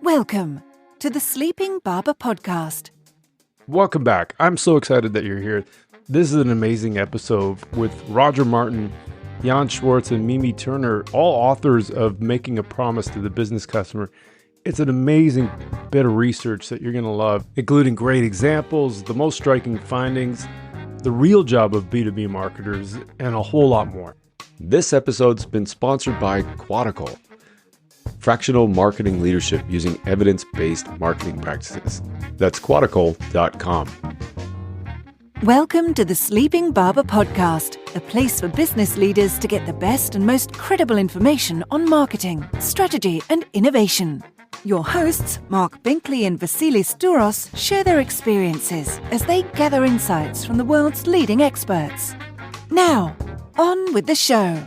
Welcome to the Sleeping Barber Podcast. Welcome back. I'm so excited that you're here. This is an amazing episode with Roger Martin, Jann Schwarz, and Mimi Turner, all authors of Making a Promise to the Business Customer. It's an amazing bit of research that you're going to love, including great examples, the most striking findings, the real job of B2B marketers, and a whole lot more. This episode's been sponsored by Quadical, fractional marketing leadership using evidence-based marketing practices. That's quadical.com. Welcome to the Sleeping Barber Podcast, a place for business leaders to get the best and most credible information on marketing, strategy, and innovation. Your hosts, Marc MIMI and Vasilis Douros, share their experiences as they gather insights from the world's leading experts. Now, on with the show.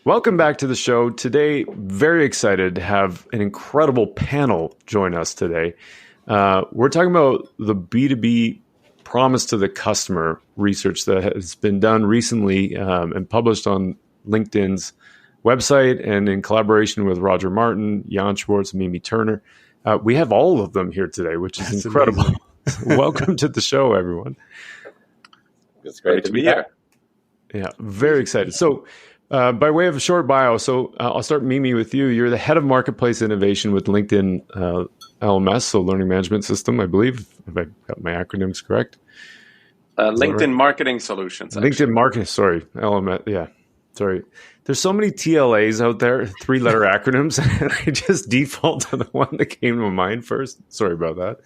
Welcome back to the show. Today, very excited to have an incredible panel join us today. We're talking about the B2B promise to the customer research that has been done recently and published on LinkedIn's website and in collaboration with Roger Martin, Jann Schwarz, and Mimi Turner. We have all of them here today, which is incredible. Welcome to the show, everyone. It's great to be here. Yeah, very excited. So, by way of a short bio, I'll start, Mimi, with you. You're the head of marketplace innovation with LinkedIn LMS, so Learning Management System, I believe, if I got my acronyms correct. LinkedIn Marketing Solutions. Actually. LinkedIn Marketing, sorry, LMS, yeah, sorry. There's so many TLAs out there, three-letter acronyms, and I just default to the one that came to my mind first. Sorry about that.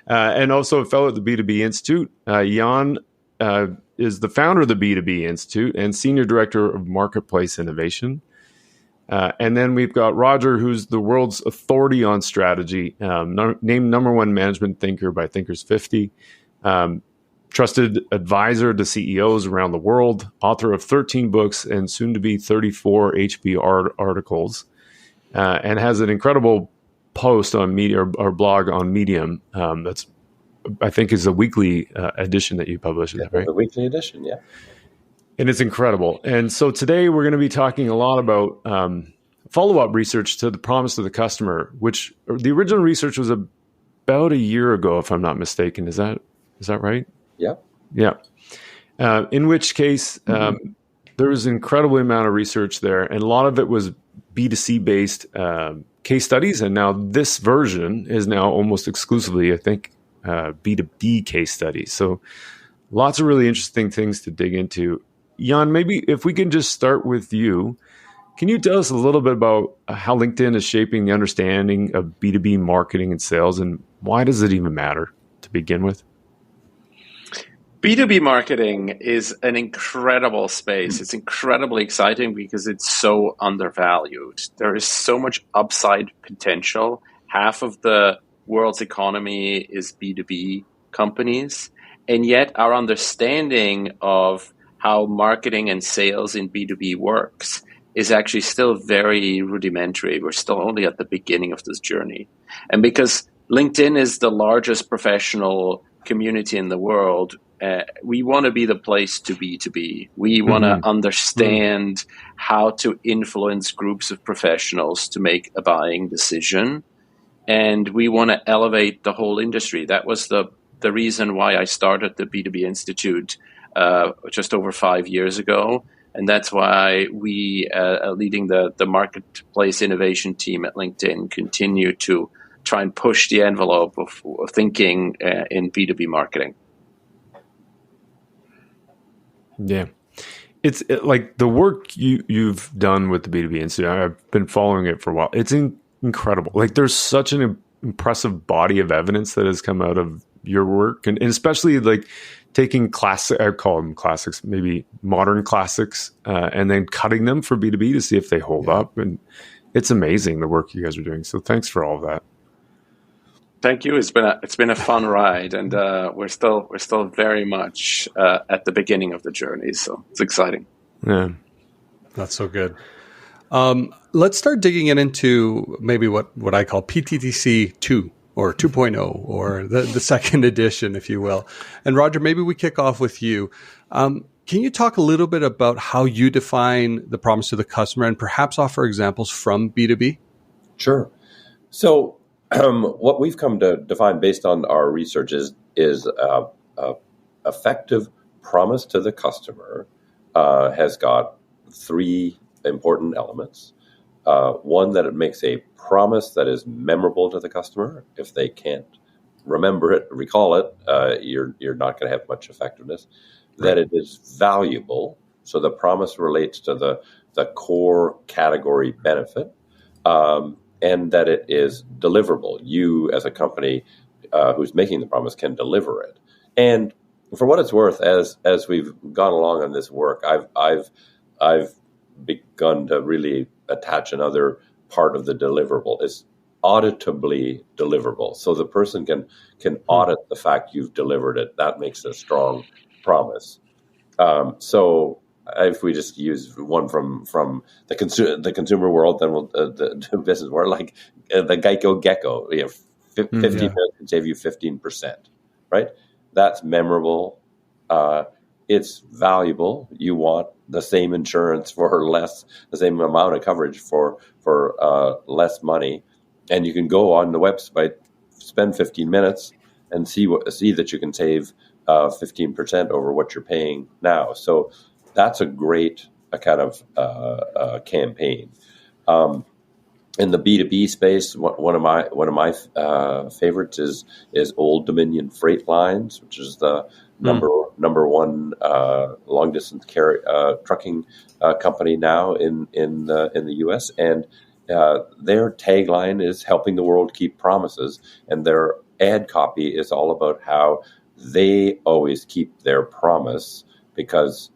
And also a fellow at the B2B Institute. Jann is the founder of the B2B Institute and Senior Director of Marketplace Innovation. And then we've got Roger, who's the world's authority on strategy, named #1 management thinker by Thinkers 50, trusted advisor to CEOs around the world, author of 13 books and soon to be 34 HB articles, and has an incredible post on Medium or blog on Medium that's I think is a weekly edition that you publish, is that right? The weekly edition, yeah. And it's incredible. And so today we're going to be talking a lot about follow-up research to the promise to the customer, which the original research was about a year ago, if I'm not mistaken. Is that right? Yeah. Yeah. In which case, there was an incredible amount of research there, and a lot of it was B2C-based case studies. And now this version is now almost exclusively, I think, B2B case studies. So lots of really interesting things to dig into. Jann, maybe if we can just start with you, can you tell us a little bit about how LinkedIn is shaping the understanding of B2B marketing and sales, and why does it even matter to begin with? B2B marketing is an incredible space. It's incredibly exciting because it's so undervalued. There is so much upside potential. Half of the world's economy is B2B companies, and yet our understanding of how marketing and sales in B2B works is actually still very rudimentary. We're still only at the beginning of this journey. And because LinkedIn is the largest professional community in the world, we want to be the place to B2B. We want to understand how to influence groups of professionals to make a buying decision. And we want to elevate the whole industry. That was the reason why I started the B2B Institute just over 5 years ago. And that's why we, leading the marketplace innovation team at LinkedIn, continue to try and push the envelope of thinking in B2B marketing. Yeah. It's like the work you've done with the B2B Institute. I've been following it for a while. It's incredible. Like there's such an impressive body of evidence that has come out of your work, and especially like taking I call them classics, maybe modern classics, and then cutting them for B2B to see if they hold up. And it's amazing the work you guys are doing. So thanks for all of that. Thank you. It's been a fun ride, and we're still very much at the beginning of the journey. So it's exciting. Yeah, that's so good. Let's start digging into maybe what I call PTTC 2 or 2.0 or the second edition, if you will. And Roger, maybe we kick off with you. Can you talk a little bit about how you define the promise to the customer and perhaps offer examples from B2B? Sure. So what we've come to define based on our research is effective promise to the customer has got three important elements. One, that it makes a promise that is memorable to the customer. If they can't remember it, recall it, you're not going to have much effectiveness. Right. That it is valuable. So the promise relates to the core category benefit. And that it is deliverable. You, as a company who's making the promise, can deliver it. And for what it's worth, as we've gone along on this work, I've begun to really attach another part of the deliverable. It's auditably deliverable. So the person can audit the fact you've delivered it. That makes a strong promise. So if we just use one from the consumer world, then we'll the business world, like the Geico Gecko, 15 minutes can save you 15%, right? That's memorable. It's valuable. You want the same insurance for less, the same amount of coverage for less money, and you can go on the website, spend 15 minutes, and see that you can save 15% over what you're paying now. So that's a great kind of campaign. In the B2B space, one of my favorites is Old Dominion Freight Lines, which is the number one long distance trucking company now in the U.S. And their tagline is "Helping the world keep promises," and their ad copy is all about how they always keep their promise because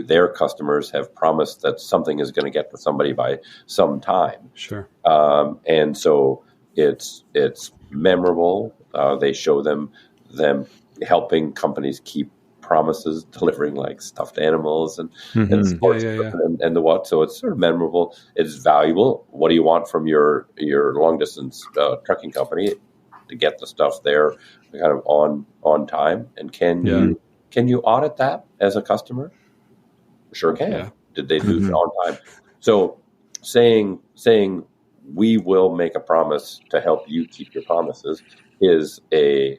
their customers have promised that something is going to get to somebody by some time. Sure. And so it's memorable. They show them helping companies keep promises, delivering like stuffed animals and sports and the what. So it's sort of memorable. It's valuable. What do you want from your long distance trucking company to get the stuff there kind of on time? And can you audit that as a customer? Sure can. Yeah. Did they do it on time? So saying we will make a promise to help you keep your promises is a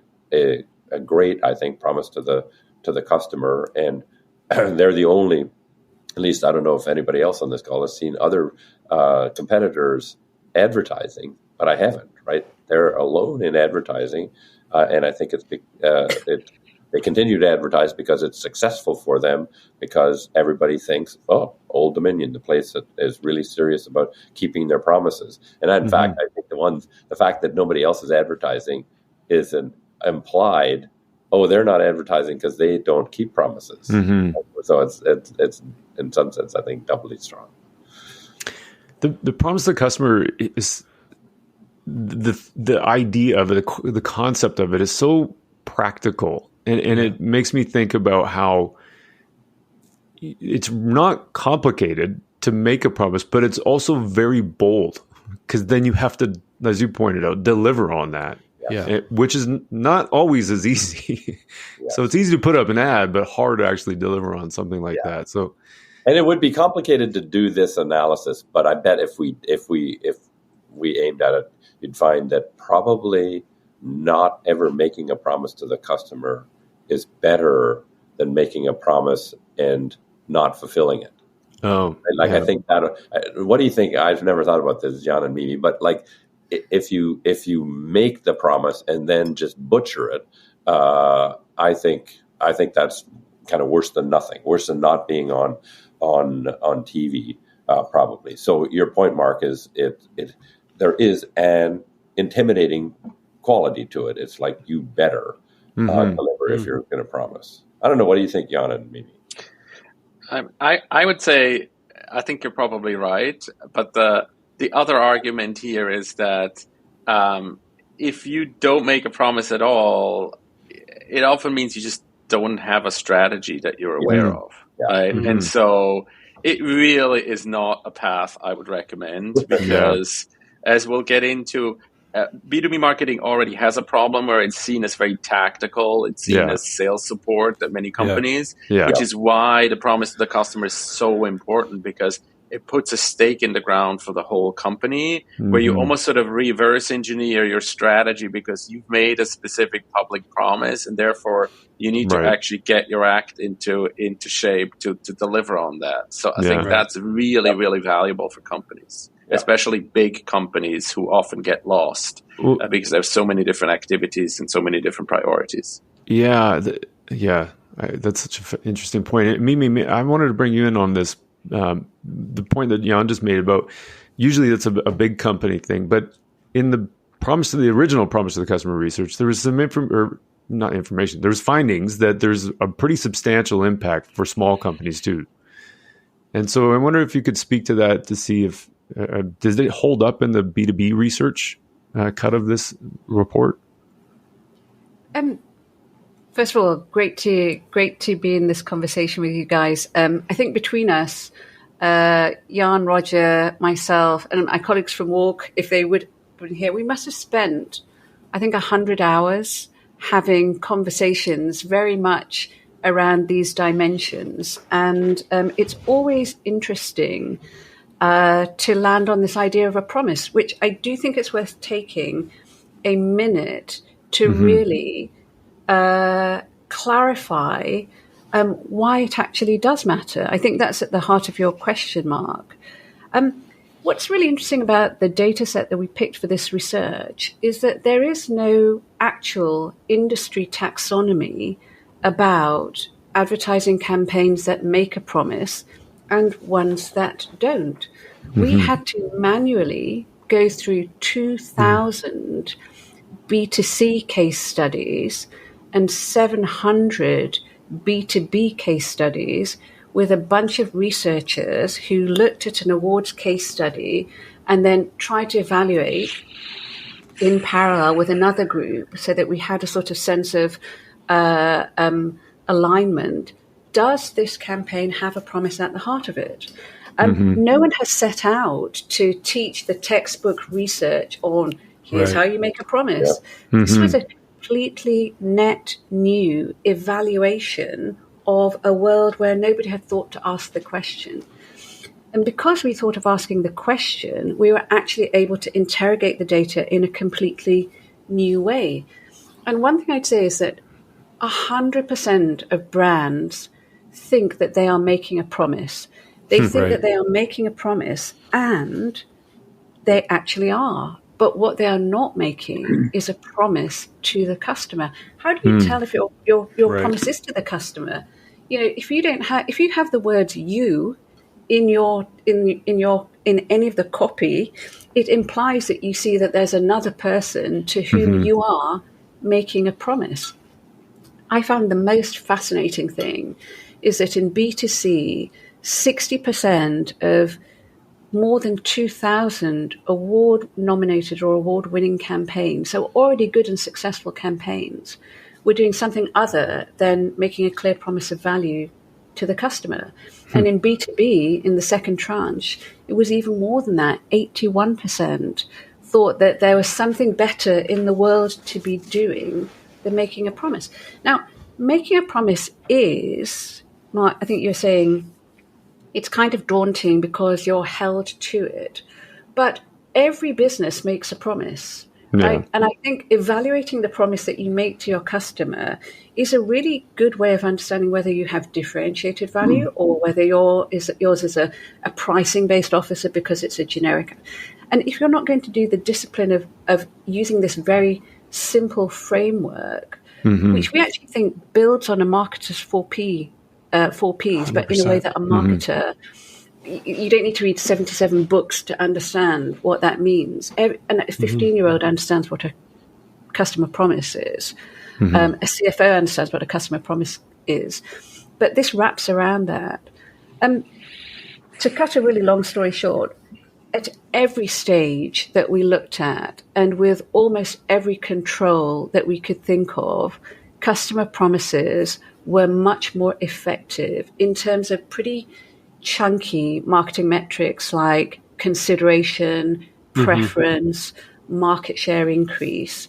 great, I think, promise to the customer. And they're the only, at least I don't know if anybody else on this call has seen other competitors advertising, but I haven't, right? They're alone in advertising. And I think they continue to advertise because it's successful for them, because everybody thinks, oh, Old Dominion, the place that is really serious about keeping their promises. And in fact, I think the fact that nobody else is advertising is an implied, oh, they're not advertising because they don't keep promises. So it's in some sense, I think, doubly strong. The promise to the customer is the idea of it, the concept of it is so practical. And it makes me think about how it's not complicated to make a promise, but it's also very bold, because then you have to, as you pointed out, deliver on that, which is not always as easy. So it's easy to put up an ad, but hard to actually deliver on something like that. So, and it would be complicated to do this analysis, but I bet if we aimed at it, you'd find that probably not ever making a promise to the customer is better than making a promise and not fulfilling it. I think that. What do you think? I've never thought about this, Jann and Mimi, but like, if you make the promise and then just butcher it, I think that's kind of worse than nothing. Worse than not being on TV, probably. So your point, Mark, is there is an intimidating quality to it. It's like, you better deliver if you're going to promise. I don't know. What do you think, Jann and Mimi? I would say, I think you're probably right. But the other argument here is that if you don't make a promise at all, it often means you just don't have a strategy that you're aware of. Right? And so it really is not a path I would recommend, because as we'll get into, B2B marketing already has a problem where it's seen as very tactical. It's seen as sales support at many companies, which is why the promise to the customer is so important, because it puts a stake in the ground for the whole company, where you almost sort of reverse engineer your strategy because you've made a specific public promise, and therefore you need to actually get your act into shape to deliver on that. So I think that's really, really valuable for companies, especially big companies who often get lost because there's so many different activities and so many different priorities. That's such an interesting point. Mimi, I wanted to bring you in on this. The point that Jann just made about usually that's a big company thing, but in the original promise to the customer research, there was some there was findings that there's a pretty substantial impact for small companies too. And so I wonder if you could speak to that to see if does it hold up in the B2B research cut of this report? First of all, great to be in this conversation with you guys. I think between us, Jann, Roger, myself, and my colleagues from WARC, if they would have been here, we must have spent, I think, 100 hours having conversations very much around these dimensions. And it's always interesting to land on this idea of a promise, which I do think it's worth taking a minute to really clarify why it actually does matter. I think that's at the heart of your question, Mark. What's really interesting about the data set that we picked for this research is that there is no actual industry taxonomy about advertising campaigns that make a promise and ones that don't. We had to manually go through 2,000 B2C case studies and 700 B2B case studies with a bunch of researchers who looked at an awards case study and then tried to evaluate in parallel with another group so that we had a sort of sense of alignment. Does this campaign have a promise at the heart of it? No one has set out to teach the textbook research on here's how you make a promise. This was a completely net new evaluation of a world where nobody had thought to ask the question. And because we thought of asking the question, we were actually able to interrogate the data in a completely new way. And one thing I'd say is that 100% of brands think that they are making a promise. They think that they are making a promise, and they actually are. But what they are not making is a promise to the customer. How do you tell if your promise is to the customer? You know, if you have the words "you" in any of the copy, it implies that you see that there's another person to whom you are making a promise. I found the most fascinating thing is that in B2C, 60% of more than 2,000 award-nominated or award-winning campaigns, so already good and successful campaigns, were doing something other than making a clear promise of value to the customer. And in B2B, in the second tranche, it was even more than that. 81% thought that there was something better in the world to be doing than making a promise. Now, making a promise is, Mark, I think you're saying, it's kind of daunting because you're held to it. But every business makes a promise. Right? And I think evaluating the promise that you make to your customer is a really good way of understanding whether you have differentiated value or whether yours is a pricing-based offer because it's a generic. And if you're not going to do the discipline of using this very simple framework, which we actually think builds on a marketer's 4Ps, 100%. But in a way that a marketer, you don't need to read 77 books to understand what that means. And a 15-year-old understands what a customer promise is. A CFO understands what a customer promise is. But this wraps around that. To cut a really long story short, at every stage that we looked at, and with almost every control that we could think of, customer promises were much more effective in terms of pretty chunky marketing metrics like consideration, preference, market share increase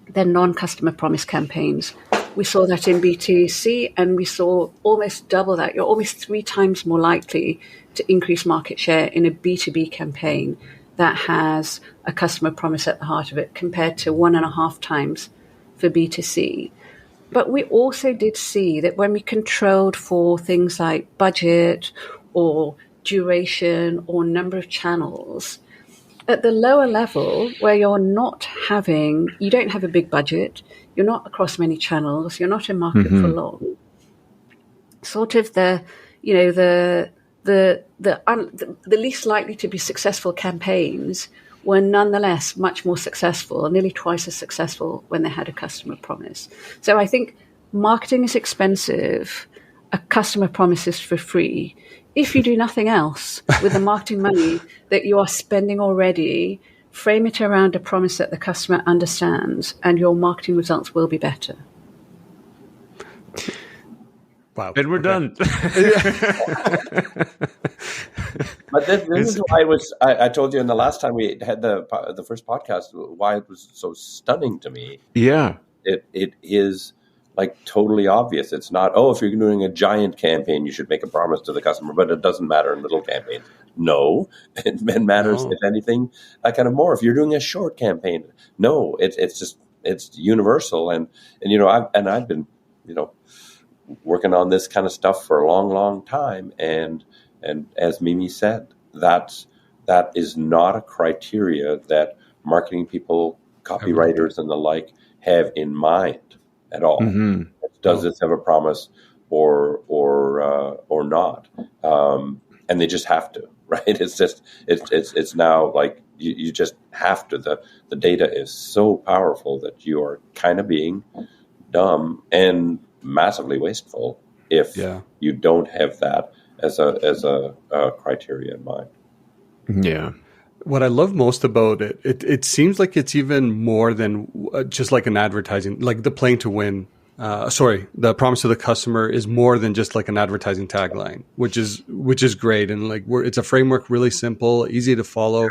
than non-customer promise campaigns. We saw that in B2C, and we saw almost double that. You're almost 3 times more likely to increase market share in a B2B campaign that has a customer promise at the heart of it compared to 1.5 times for B2C. But we also did see that when we controlled for things like budget or duration or number of channels, at the lower level where you don't have a big budget, you're not across many channels, you're not in market for long, sort of the least likely to be successful campaigns were nonetheless much more successful, nearly twice as successful when they had a customer promise. So I think marketing is expensive, a customer promise is for free. If you do nothing else with the marketing money that you are spending already, frame it around a promise that the customer understands, and your marketing results will be better. Wow. And we're done. But this is why I told you in the last time we had the first podcast, why it was so stunning to me. Yeah. It is like totally obvious. It's not, if you're doing a giant campaign, you should make a promise to the customer, but it doesn't matter in little campaigns. No, it matters, if anything, kind of more. If you're doing a short campaign, no, it's universal. And I've been, working on this kind of stuff for a long, long time. And as Mimi said, that is not a criteria that marketing people, copywriters and the like have in mind at all. Mm-hmm. Does this have a promise or not? And they just have to, right? It's now like you just have to. The data is so powerful that you are kind of being dumb and massively wasteful if you don't have that as a criteria in mind. Yeah. What I love most about it seems like it's even more than just like an advertising, like the playing to win. The promise to the customer is more than just like an advertising tagline, which is great. And like it's a framework, really simple, easy to follow.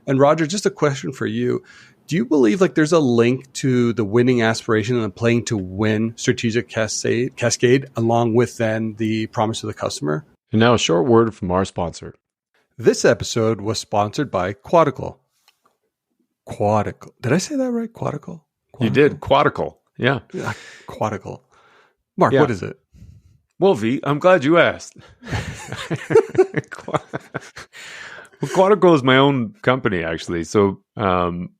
And Roger, just a question for you. Do you believe like there's a link to the winning aspiration and the playing to win strategic cascade along with then the promise to the customer? And now a short word from our sponsor. This episode was sponsored by Quadical. Did I say that right? Quadical? You did. Quadical. Yeah. Quadical. Mark, what is it? Well, V, I'm glad you asked. Quadical is my own company, actually. So, I'm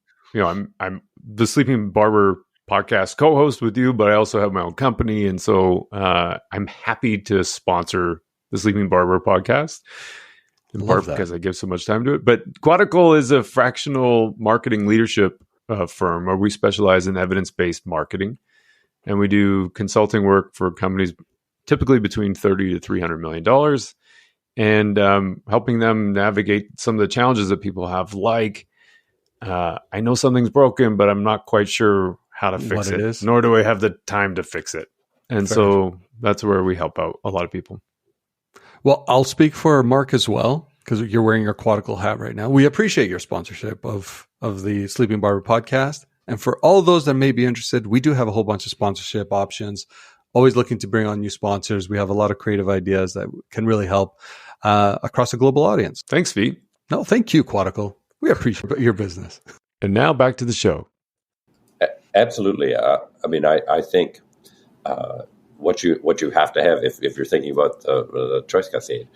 the Sleeping Barber podcast co-host with you, but I also have my own company. And so I'm happy to sponsor the Sleeping Barber podcast, in part because I give so much time to it. But Quadical is a fractional marketing leadership firm where we specialize in evidence-based marketing. And we do consulting work for companies typically between $30 to $300 million and helping them navigate some of the challenges that people have, like I know something's broken, but I'm not quite sure how to fix it, nor do I have the time to fix it. And so that's where we help out a lot of people. Well, I'll speak for Mark as well, because you're wearing your Quadical hat right now. We appreciate your sponsorship of the Sleeping Barber podcast. And for all those that may be interested, we do have a whole bunch of sponsorship options. Always looking to bring on new sponsors. We have a lot of creative ideas that can really help across a global audience. Thanks, V. No, thank you, Quadical. We appreciate your business. And now back to the show. Absolutely. I think what you have to have if you're thinking about the choice cascade,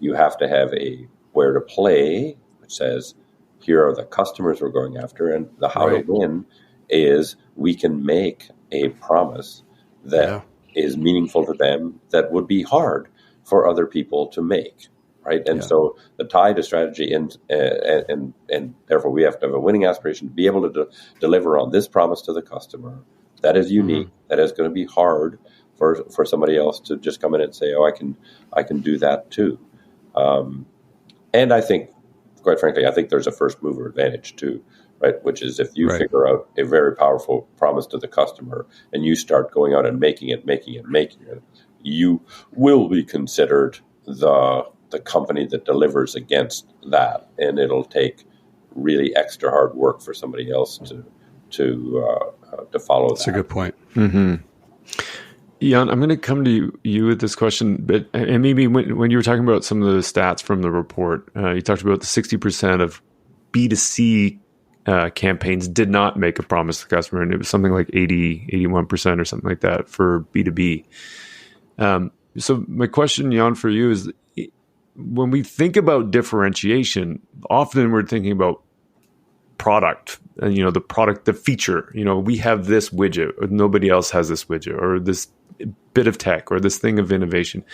you have to have a where to play, which says, here are the customers we're going after, and the how to win is we can make a promise that is meaningful to them that would be hard for other people to make, right? And so the tie to strategy and therefore we have to have a winning aspiration to be able to deliver on this promise to the customer that is unique, that is going to be hard for somebody else to just come in and say, I can do that too. And I think, quite frankly, I think there's a first mover advantage too, right? Which is if you figure out a very powerful promise to the customer and you start going out and making it, you will be considered the company that delivers against that. And it'll take really extra hard work for somebody else to to follow That's a good point. Jann, I'm going to come to you with this question, but and maybe when you were talking about some of the stats from the report, you talked about the 60% of B2C campaigns did not make a promise to the customer, and it was something like 81% or something like that for B2B. So my question, Jann, for you is, when we think about differentiation, often we're thinking about product, and the product, the feature. We have this widget, or nobody else has this widget, or this bit of tech, or this thing of innovation,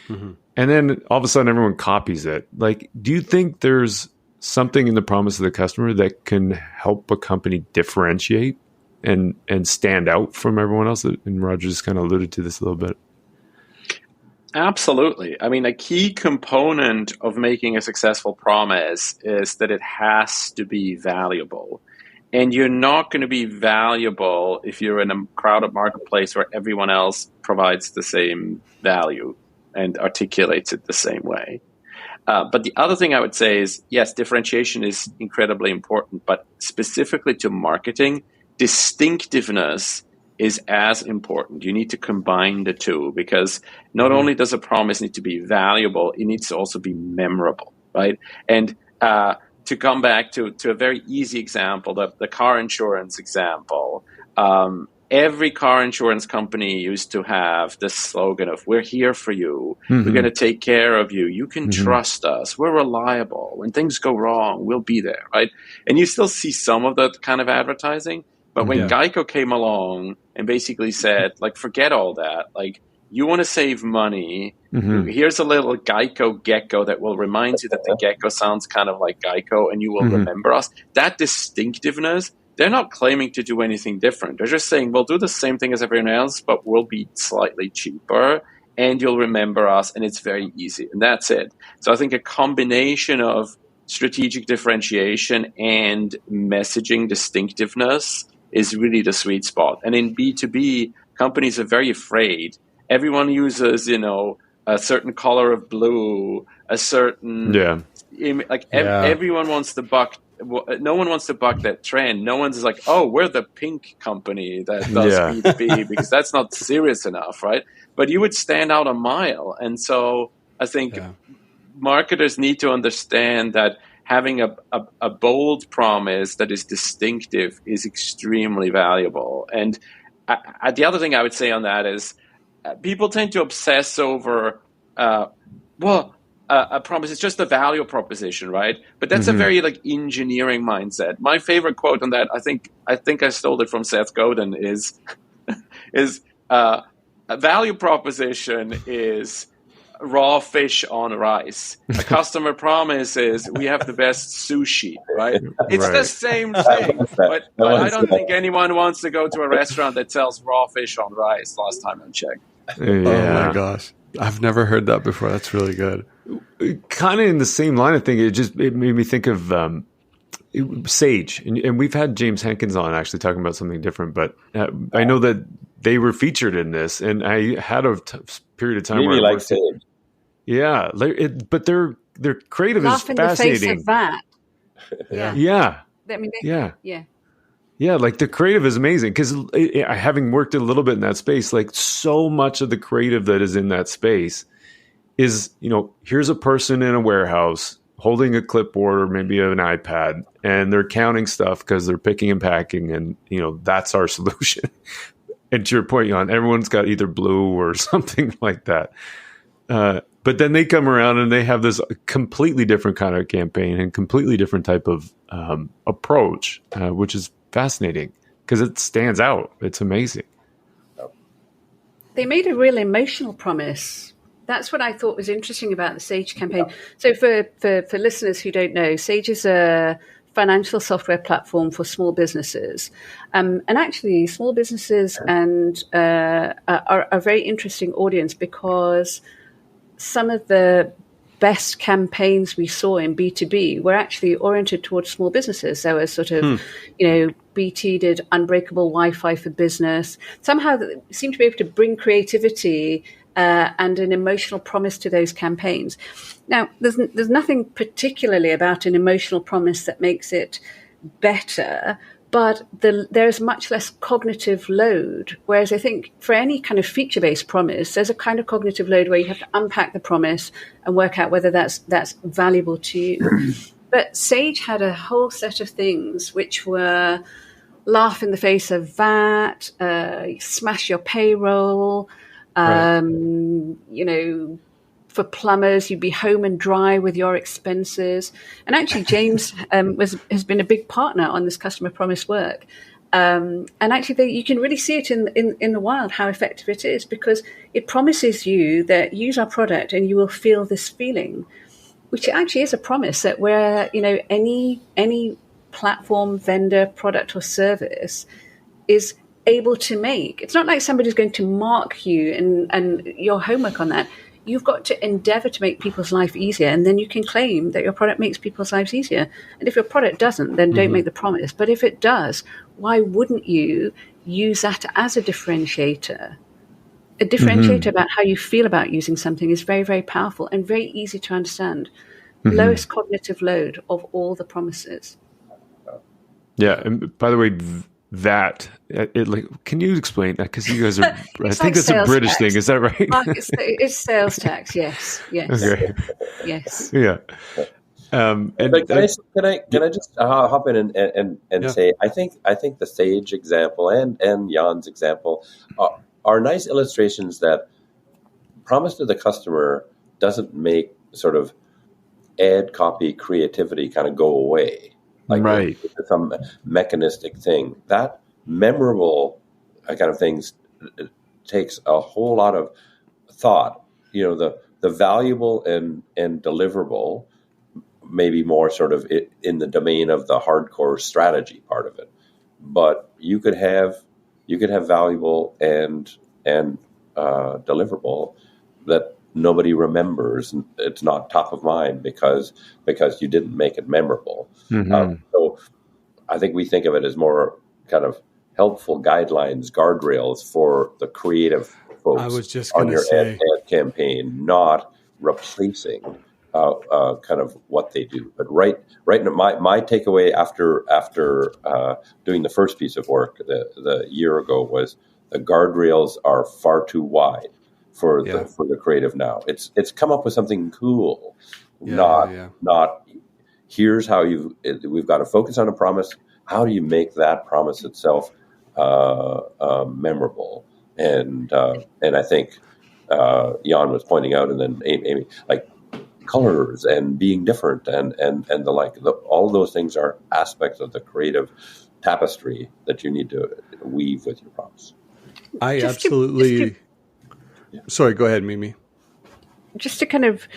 and then all of a sudden everyone copies it. Like, do you think there's something in the promise of the customer that can help a company differentiate and stand out from everyone else? And Roger just kind of alluded to this a little bit. Absolutely. I mean, a key component of making a successful promise is that it has to be valuable. And you're not going to be valuable if you're in a crowded marketplace where everyone else provides the same value and articulates it the same way. But the other thing I would say is, yes, differentiation is incredibly important, but specifically to marketing, distinctiveness is as important. You need to combine the two, because not only does a promise need to be valuable, it needs to also be memorable, right? And to come back to a very easy example, the car insurance example, every car insurance company used to have this slogan of, we're here for you, we're going to take care of you, you can trust us, we're reliable, when things go wrong, we'll be there, right? And you still see some of that kind of advertising, but when Geico came along and basically said, like, forget all that, like, you want to save money, here's a little Geico gecko that will remind you that the gecko sounds kind of like Geico, and you will remember us. That distinctiveness, they're not claiming to do anything different. They're just saying, we'll do the same thing as everyone else, but we'll be slightly cheaper, and you'll remember us, and it's very easy. And that's it. So I think a combination of strategic differentiation and messaging distinctiveness is really the sweet spot. And in B2B, companies are very afraid. Everyone uses, a certain color of blue, a certain everyone wants to buck. No one wants to buck that trend. No one's like, oh, we're the pink company that does B2B, because that's not serious enough, right? But you would stand out a mile. And so I think marketers need to understand that having a bold promise that is distinctive is extremely valuable. And the other thing I would say on that is, people tend to obsess over, a promise is just a value proposition, right? But that's a very engineering mindset. My favorite quote on that, I think I stole it from Seth Godin, is a value proposition is raw fish on rice. A customer promise is, we have the best sushi, right? It's the same thing. But I don't think anyone wants to go to a restaurant that sells raw fish on rice, last time I checked. Oh my gosh. I've never heard that before. That's really good. Kind of in the same line of thing, it made me think of Sage. And we've had James Hankins on actually talking about something different, but I know that they were featured in this, and I had a period of time where I like Sage. Yeah, but their creative is fascinating. Laugh in the face of that. Yeah, like the creative is amazing, because having worked a little bit in that space, like so much of the creative that is in that space is, here's a person in a warehouse holding a clipboard or maybe an iPad, and they're counting stuff because they're picking and packing, and that's our solution. And to your point, Jann, everyone's got either blue or something like that. But then they come around and they have this completely different kind of campaign and completely different type of approach, which is fascinating because it stands out. It's amazing. They made a real emotional promise. That's what I thought was interesting about the Sage campaign. So for listeners who don't know, Sage is a financial software platform for small businesses. And actually, small businesses are a very interesting audience, because some of the best campaigns we saw in B2B were actually oriented towards small businesses. There was sort of, BT did Unbreakable Wi-Fi for Business. Somehow they seemed to be able to bring creativity and an emotional promise to those campaigns. Now, there's nothing particularly about an emotional promise that makes it better, but there's much less cognitive load. Whereas I think for any kind of feature-based promise, there's a kind of cognitive load where you have to unpack the promise and work out whether that's valuable to you. But Sage had a whole set of things which were laugh in the face of VAT, smash your payroll, for plumbers, you'd be home and dry with your expenses. And actually, James has been a big partner on this customer promise work. And actually, you can really see it in the wild, how effective it is, because it promises you that use our product and you will feel this feeling, which actually is a promise that where, any platform, vendor, product or service is able to make. It's not like somebody's going to mark you and your homework on that. You've got to endeavor to make people's life easier, and then you can claim that your product makes people's lives easier. And if your product doesn't, then don't make the promise. But if it does, why wouldn't you use that as a differentiator? A differentiator about how you feel about using something is very, very powerful and very easy to understand. Lowest cognitive load of all the promises. Yeah, and by the way, can you explain that? Because you guys are, I think that's a British thing. Is that right? It's sales tax. Yes. Okay. Yes. Yeah. Can I just hop in and say I think the Sage example and Jann's example are nice illustrations that promise to the customer doesn't make sort of ad copy creativity kind of go away. Like it's some mechanistic thing. That memorable kind of things takes a whole lot of thought. The valuable and deliverable, maybe more sort of in the domain of the hardcore strategy part of it. But you could have valuable and deliverable that nobody remembers. It's not top of mind because you didn't make it memorable. So I think we think of it as more kind of helpful guidelines, guardrails for the creative folks on your ad campaign, not replacing kind of what they do. But right now, my takeaway after doing the first piece of work the year ago was the guardrails are far too wide for the creative now. It's come up with something cool, not here's how we've got to focus on a promise. How do you make that promise itself memorable? And I think Jann was pointing out, and then Amy, like colors and being different and the like. All those things are aspects of the creative tapestry that you need to weave with your promise. Sorry, go ahead, Mimi. Just to kind of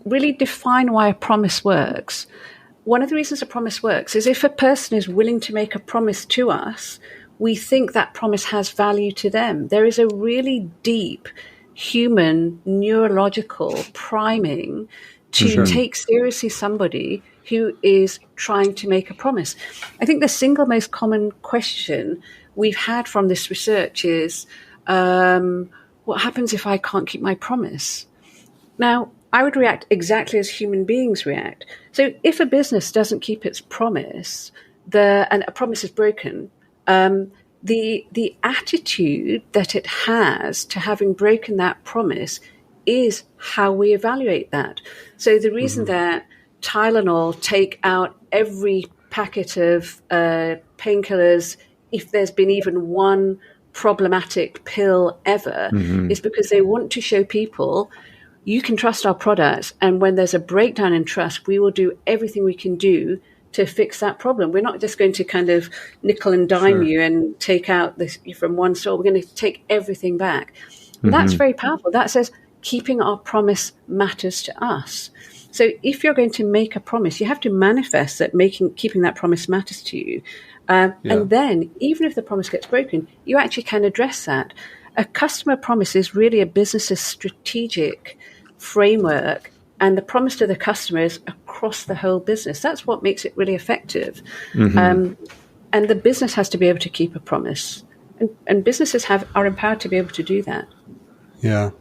really define why a promise works. One of the reasons a promise works is if a person is willing to make a promise to us, we think that promise has value to them. There is a really deep human neurological priming to take seriously somebody who is trying to make a promise. I think the single most common question we've had from this research is, what happens if I can't keep my promise? Now, I would react exactly as human beings react. So if a business doesn't keep its promise, and a promise is broken, the attitude that it has to having broken that promise is how we evaluate that. So the reason that Tylenol take out every packet of painkillers if there's been even one problematic pill ever is because they want to show people you can trust our products, and when there's a breakdown in trust, we will do everything we can do to fix that problem. We're not just going to kind of nickel and dime you and take out this from one store. We're going to take everything back. And that's very powerful. That says keeping our promise matters to us. So if you're going to make a promise, you have to manifest that keeping that promise matters to you. And then even if the promise gets broken, you actually can address that. A customer promise is really a business's strategic framework, and the promise to the customer is across the whole business. That's what makes it really effective. And the business has to be able to keep a promise, and businesses are empowered to be able to do that. Yeah.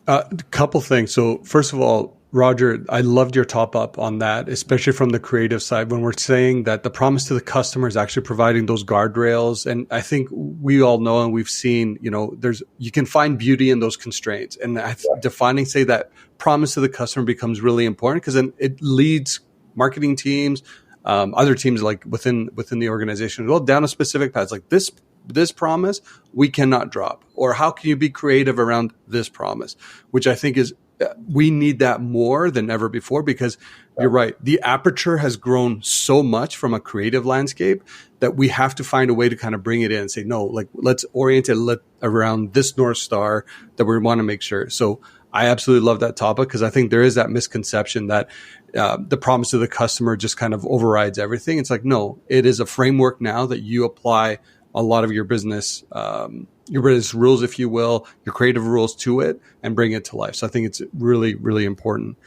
A couple things. So first of all, Roger, I loved your top up on that, especially from the creative side, when we're saying that the promise to the customer is actually providing those guardrails. And I think we all know, and we've seen, you can find beauty in those constraints. And defining, say, that promise to the customer becomes really important, because then it leads marketing teams, other teams like within the organization, well, down a specific path. It's like this promise we cannot drop, or how can you be creative around this promise, which I think is, we need that more than ever before, because you're right. The aperture has grown so much from a creative landscape that we have to find a way to kind of bring it in and say, no, like, let's orient it around this North Star that we want to make sure. So I absolutely love that topic, because I think there is that misconception that the promise to the customer just kind of overrides everything. It's like, no, it is a framework now that you apply a lot of your business rules, if you will, your creative rules to it, and bring it to life. So I think it's really, really important.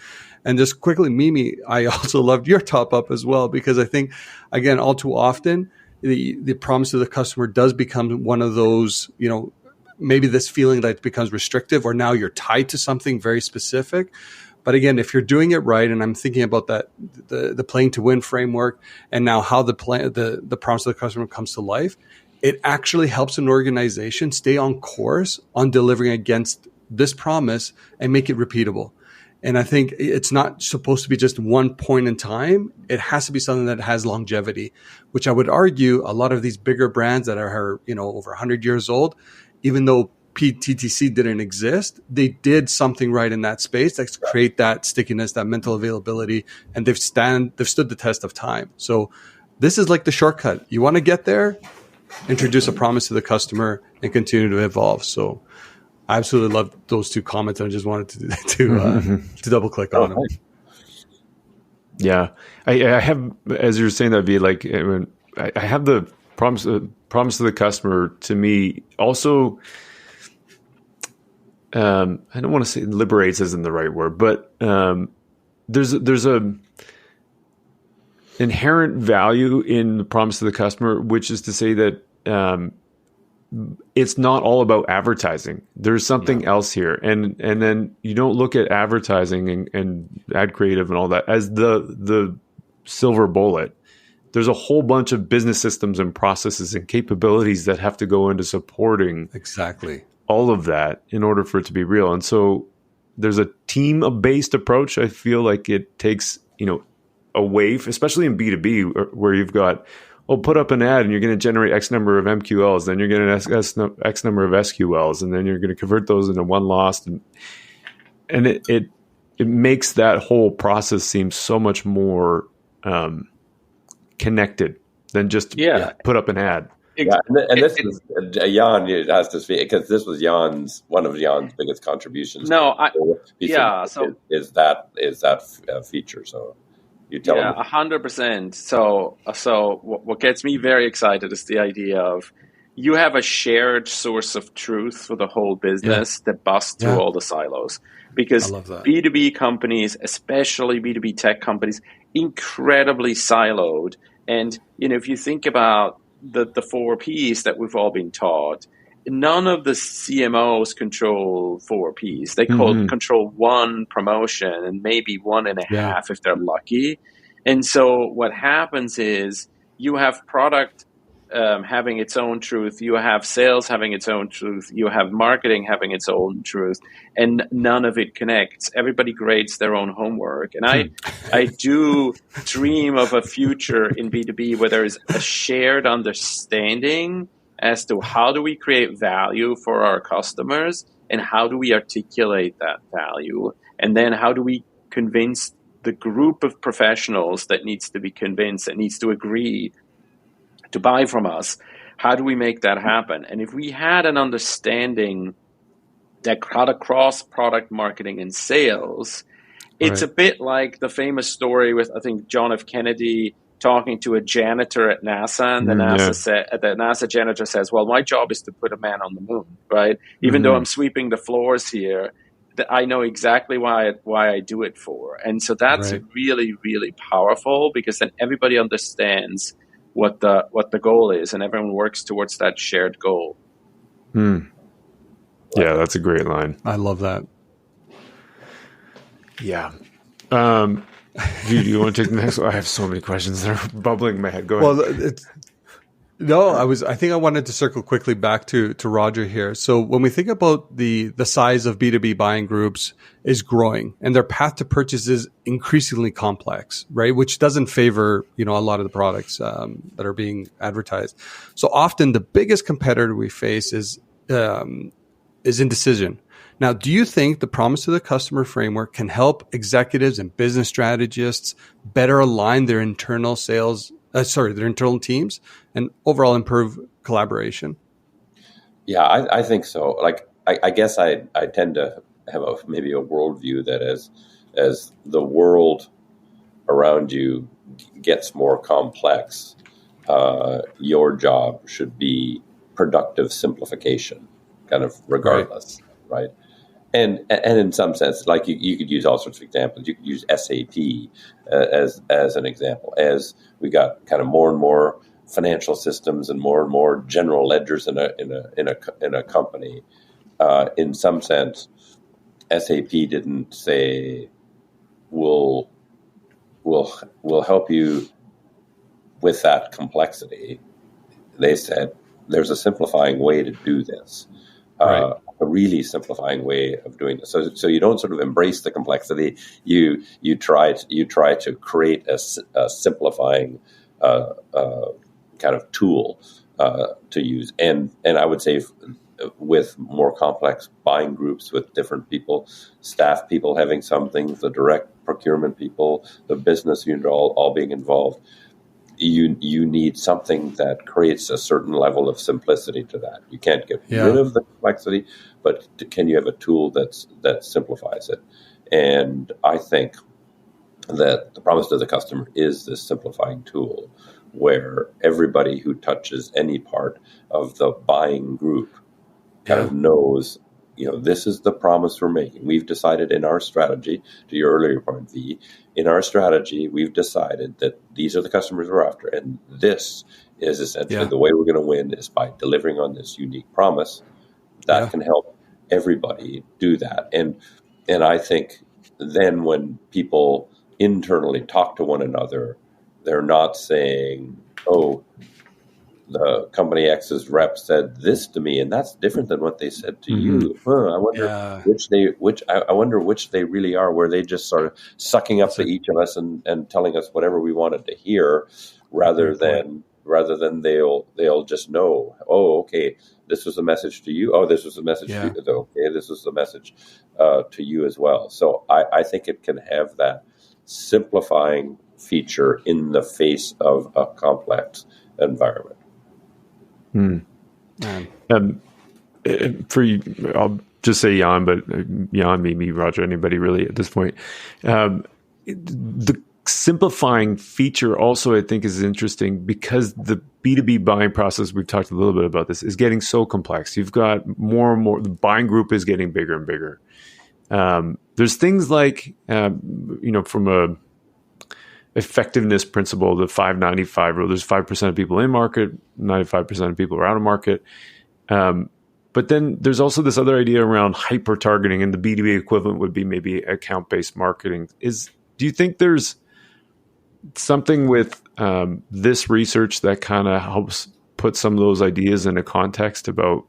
And just quickly, Mimi, I also loved your top up as well, because I think, again, all too often, the promise to the customer does become one of those, maybe this feeling that it becomes restrictive, or now you're tied to something very specific. But again, if you're doing it right, and I'm thinking about that, the playing to win framework, and now how the promise to the customer comes to life, it actually helps an organization stay on course on delivering against this promise and make it repeatable. And I think it's not supposed to be just one point in time. It has to be something that has longevity, which I would argue a lot of these bigger brands that are, over 100 years old, even though PTTC didn't exist, they did something right in that space that create that stickiness, that mental availability, and they've stood the test of time. So this is like the shortcut. You want to get there? Introduce a promise to the customer and continue to evolve. So I absolutely love those two comments. I just wanted to double click on them. Yeah, I have, as you're saying that, be like, I have the promise to the customer. To me, also, I don't want to say liberates isn't the right word, but there's a inherent value in the promise to the customer, which is to say that it's not all about advertising. There's something else here. And then you don't look at advertising and ad creative and all that as the silver bullet. There's a whole bunch of business systems and processes and capabilities that have to go into supporting exactly all of that in order for it to be real. And so there's a team-based approach. I feel like it takes, away, especially in B2B, where you've got, put up an ad and you're going to generate X number of MQLs, then you're going to X number of SQLs, and then you're going to convert those into one lost. And it makes that whole process seem so much more connected than just put up an ad. Yeah, and this is Jann has to speak, because this was one of Jann's biggest contributions. Is that feature. So you tell him. 100%. So what gets me very excited is the idea of you have a shared source of truth for the whole business that busts through all the silos. Because B2B companies, especially B2B tech companies, incredibly siloed. And if you think about the 4 Ps that we've all been taught, none of the CMOs control 4 Ps. They control one promotion and maybe 1.5 if they're lucky. And so what happens is you have product having its own truth, you have sales having its own truth, you have marketing having its own truth, and none of it connects. Everybody grades their own homework. And I do dream of a future in B2B where there is a shared understanding as to how do we create value for our customers and how do we articulate that value, and then how do we convince the group of professionals that needs to be convinced, that needs to agree to buy from us. How do we make that happen? And if we had an understanding that cut across product marketing and sales, it's a bit like the famous story with, I think, John F. Kennedy talking to a janitor at NASA, and the NASA janitor says, well, my job is to put a man on the moon, right? Even though I'm sweeping the floors here, I know exactly why I do it for. And so that's really, really powerful, because then everybody understands what the goal is, and everyone works towards that shared goal. Yeah, that's a great line. I love that. Yeah. Do you want to take the next one? I have so many questions that are bubbling in my head. Go ahead. I think I wanted to circle quickly back to Roger here. So when we think about the size of B2B buying groups is growing and their path to purchase is increasingly complex, right? Which doesn't favor, a lot of the products that are being advertised. So often the biggest competitor we face is indecision. Now, do you think the promise to the customer framework can help executives and business strategists better align their internal their internal teams and overall improve collaboration? Yeah, I think so. Like, I guess I tend to have maybe a worldview that as the world around you gets more complex, your job should be productive simplification, kind of regardless, right? And in some sense, like you could use all sorts of examples. You could use SAP as an example. As we got kind of more and more financial systems and more general ledgers in a company, in some sense, SAP didn't say we'll help you with that complexity. They said there's a simplifying way to do this. Right. A really simplifying way of doing this. So you don't sort of embrace the complexity. You try to create a simplifying kind of tool to use. And I would say with more complex buying groups with different people, staff people having some things, the direct procurement people, the business unit all being involved. You need something that creates a certain level of simplicity to that. You can't get rid of the complexity, but can you have a tool that simplifies it? And I think that the promise to the customer is this simplifying tool where everybody who touches any part of the buying group kind of knows, this is the promise we're making. We've decided in our strategy, to your earlier point, V, in our strategy, we've decided that these are the customers we're after. And this is essentially the way we're going to win is by delivering on this unique promise that can help everybody do that. And I think then when people internally talk to one another, they're not saying, oh, the company X's rep said this to me, and that's different than what they said to you. I wonder which they really are, where they just sort of sucking up to each of us and telling us whatever we wanted to hear, rather than they'll just know. Oh, okay, this was a message to you. Oh, this was a message to you. Okay, this was a message to you as well. So I think it can have that simplifying feature in the face of a complex environment. For you, I'll just say Jann, but Jann, Mimi, Roger, anybody really at this point. The simplifying feature also, I think, is interesting because the B2B buying process, we've talked a little bit about this, is getting so complex. You've got more and more, the buying group is getting bigger and bigger. There's things like, from a effectiveness principle, the 595 rule. There's 5% of people in market, 95% of people are out of market. But then there's also this other idea around hyper targeting, and the B2B equivalent would be maybe account-based marketing. Do you think there's something with this research that kind of helps put some of those ideas into context about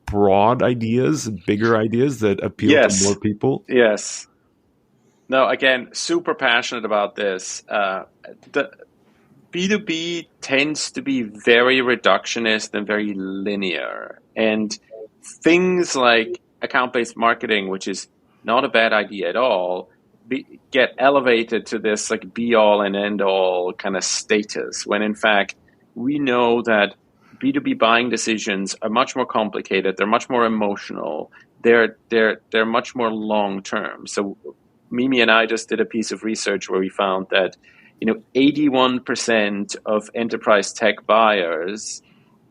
broad ideas, bigger ideas that appeal to more people? Yes. No, again, super passionate about this. The B2B tends to be very reductionist and very linear. And things like account-based marketing, which is not a bad idea at all, get elevated to this like be-all and end-all kind of status, when in fact we know that B2B buying decisions are much more complicated. They're much more emotional. They're much more long-term. So Mimi and I just did a piece of research where we found that 81% of enterprise tech buyers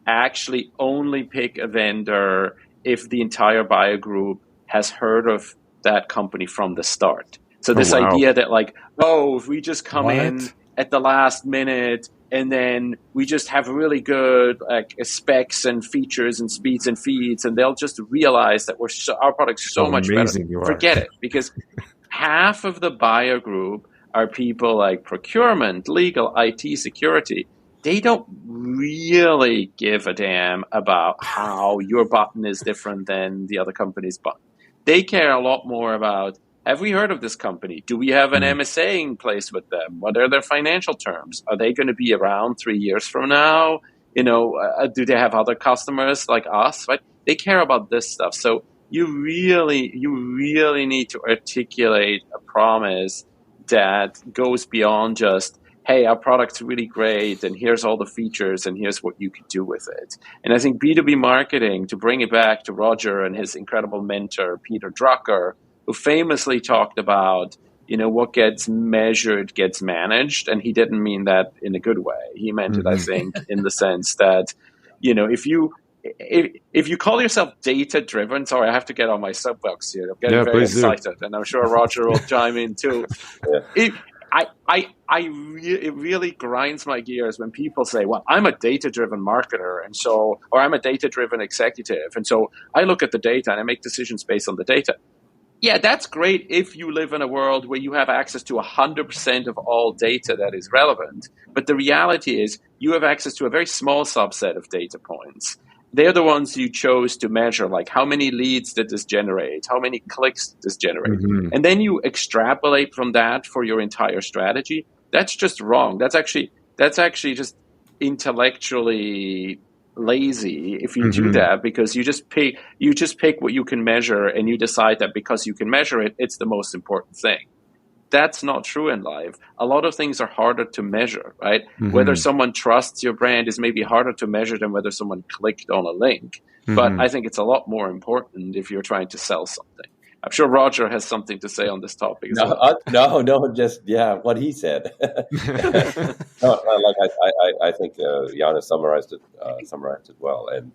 actually only pick a vendor if the entire buyer group has heard of that company from the start. So this idea that if we just come in at the last minute and then we just have really good specs and features and speeds and feeds, and they'll just realize that our product's so much better. Forget it, because half of the buyer group are people like procurement, legal, IT, security. They don't really give a damn about how your button is different than the other company's button. They care a lot more about, have we heard of this company? Do we have an MSA in place with them? What are their financial terms? Are they going to be around 3 years from now? Do they have other customers like us? Right? They care about this stuff. So you really need to articulate a promise that goes beyond just, hey, our product's really great, and here's all the features, and here's what you can do with it. And I think B2B marketing, to bring it back to Roger and his incredible mentor, Peter Drucker, who famously talked about, what gets measured gets managed. And he didn't mean that in a good way. He meant it, I think, in the sense that, if you call yourself data-driven, sorry, I have to get on my soapbox here. I'm getting very excited, and I'm sure Roger will chime in too. It really grinds my gears when people say, well, I'm a data-driven marketer, or I'm a data-driven executive, and so I look at the data and I make decisions based on the data. Yeah, that's great if you live in a world where you have access to 100% of all data that is relevant. But the reality is you have access to a very small subset of data points. They're the ones you chose to measure, like how many leads did this generate? How many clicks did this generate? And then you extrapolate from that for your entire strategy. That's just wrong. That's actually just intellectually lazy if you do that, because you just pick what you can measure, and you decide that because you can measure it, it's the most important thing. That's not true in life. A lot of things are harder to measure, right? Whether someone trusts your brand is maybe harder to measure than whether someone clicked on a link. But I think it's a lot more important if you're trying to sell something. I'm sure Roger has something to say on this topic. Just what he said. I think Jann has summarized it well. And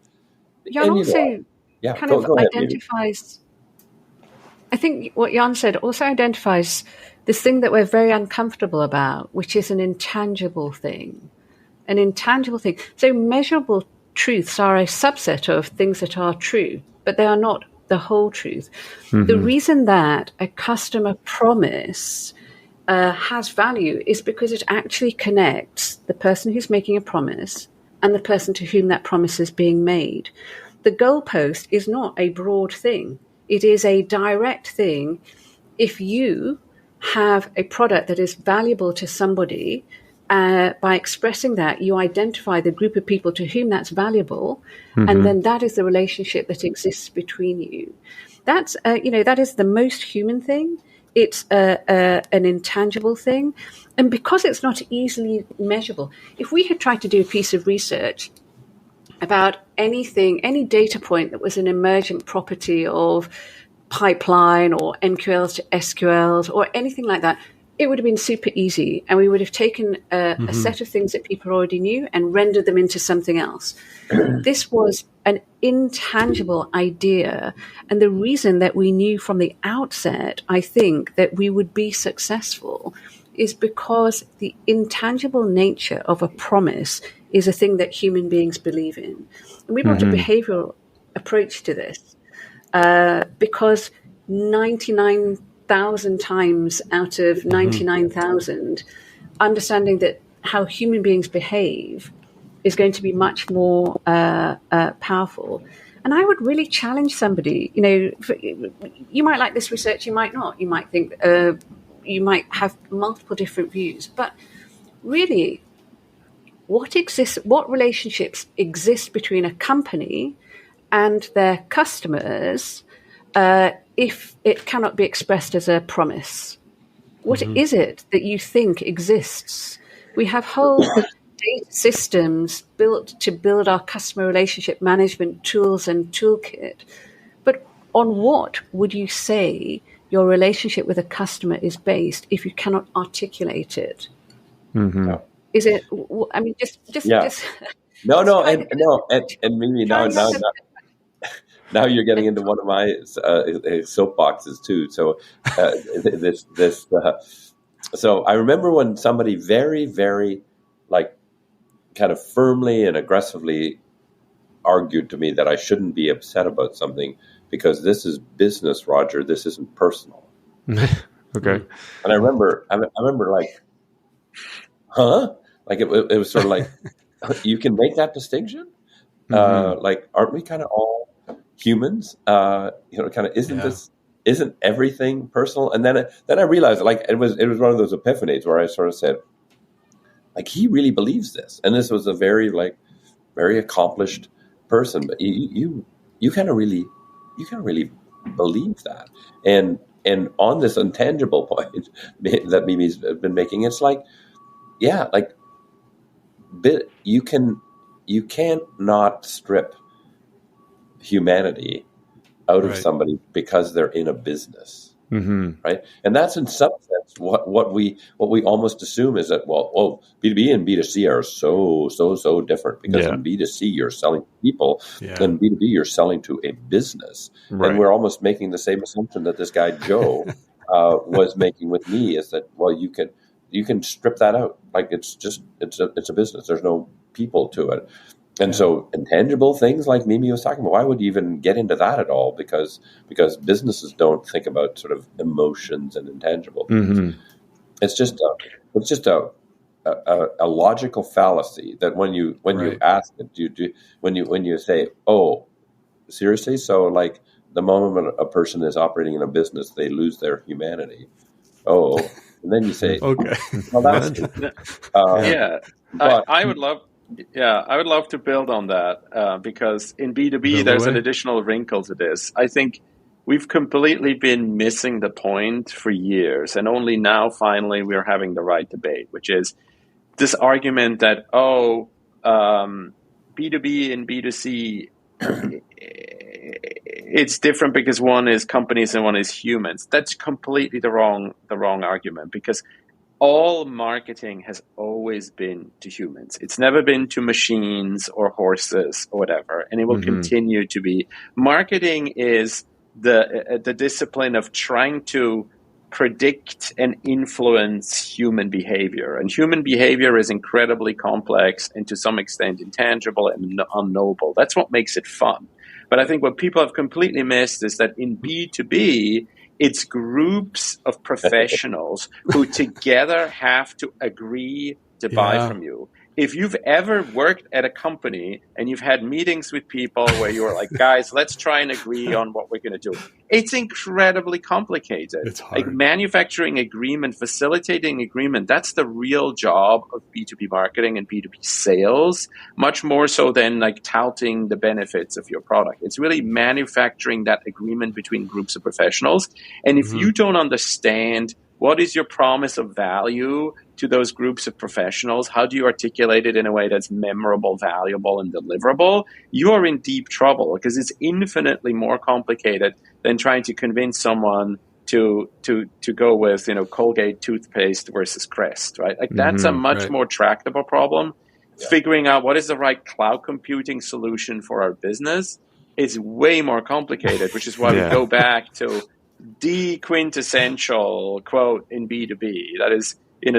Jann also identifies. I think what Jann said also identifies this thing that we're very uncomfortable about, which is an intangible thing. So measurable truths are a subset of things that are true, but they are not the whole truth. The reason that a customer promise has value is because it actually connects the person who's making a promise and the person to whom that promise is being made. The goalpost is not a broad thing. It is a direct thing. If you have a product that is valuable to somebody, by expressing that, you identify the group of people to whom that's valuable, and then that is the relationship that exists between you. That's that is the most human thing. It's an intangible thing, and because it's not easily measurable, if we had tried to do a piece of research about anything, any data point that was an emergent property of pipeline or MQLs to SQLs or anything like that, it would have been super easy, and we would have taken a set of things that people already knew and rendered them into something else. This was an intangible idea, and the reason that we knew from the outset, I think, that we would be successful is because the intangible nature of a promise is a thing that human beings believe in. And we brought a behavioral approach to this because 99,000 times out of 99,000, understanding that how human beings behave is going to be much more powerful. And I would really challenge somebody, you might like this research, you might not. You might think, you might have multiple different views. But really, what relationships exist between a company and their customers if it cannot be expressed as a promise? What is it that you think exists? We have whole data systems built to build our customer relationship management tools and toolkit. But on what would you say your relationship with a customer is based if you cannot articulate it? No. Is it? I mean, just No, and Mimi, now you're getting into one of my soapboxes too. So so I remember when somebody very, very kind of firmly and aggressively argued to me that I shouldn't be upset about something because this is business, Roger. This isn't personal. Okay. And I remember like, huh? Like it was sort of like, you can make that distinction? Like, aren't we kind of all humans? Kind of isn't everything personal? And then I realized, like, it was one of those epiphanies where I sort of said, like, he really believes this, and this was a very accomplished person, but you kind of really believe that, and on this intangible point that Mimi's been making, it's like, yeah, like, you can't not strip humanity out of somebody because they're in a business, right? And that's in some sense what we almost assume is that, well, B2B and B2C are so different, because in B2C you're selling to people, and B2B you're selling to a business, and we're almost making the same assumption that this guy Joe was making with me, is that, well, you can strip that out, like it's a business. There's no people to it. And so intangible things like Mimi was talking about, why would you even get into that at all? Because businesses don't think about sort of emotions and intangible things. It's just a logical fallacy that when you ask it, when you say, oh, seriously? So, like, the moment a person is operating in a business, they lose their humanity. Oh, and then you say, okay, well, that's but I would love. Yeah, I would love to build on that, because in B2B, there's an additional wrinkle to this. I think we've completely been missing the point for years, and only now, finally, we're having the right debate, which is this argument that, B2B and B2C, it's different because one is companies and one is humans. That's completely the wrong argument, because all marketing has always been to humans. It's never been to machines or horses or whatever, and it will continue to be. Marketing is the discipline of trying to predict and influence human behavior. And human behavior is incredibly complex and to some extent intangible and unknowable. That's what makes it fun. But I think what people have completely missed is that in B2B, it's groups of professionals who together have to agree to buy from you. If you've ever worked at a company and you've had meetings with people where you're like, guys, let's try and agree on what we're going to do. It's incredibly complicated. It's hard. Like manufacturing agreement, facilitating agreement, that's the real job of B2B marketing and B2B sales, much more so than like touting the benefits of your product. It's really manufacturing that agreement between groups of professionals. And if you don't understand what is your promise of value to those groups of professionals, how do you articulate it in a way that's memorable, valuable, and deliverable, you are in deep trouble, because it's infinitely more complicated than trying to convince someone to go with, Colgate toothpaste versus Crest, right? Like that's a much more tractable problem. Yeah. Figuring out what is the right cloud computing solution for our business is way more complicated, which is why we go back to the quintessential quote in B2B that is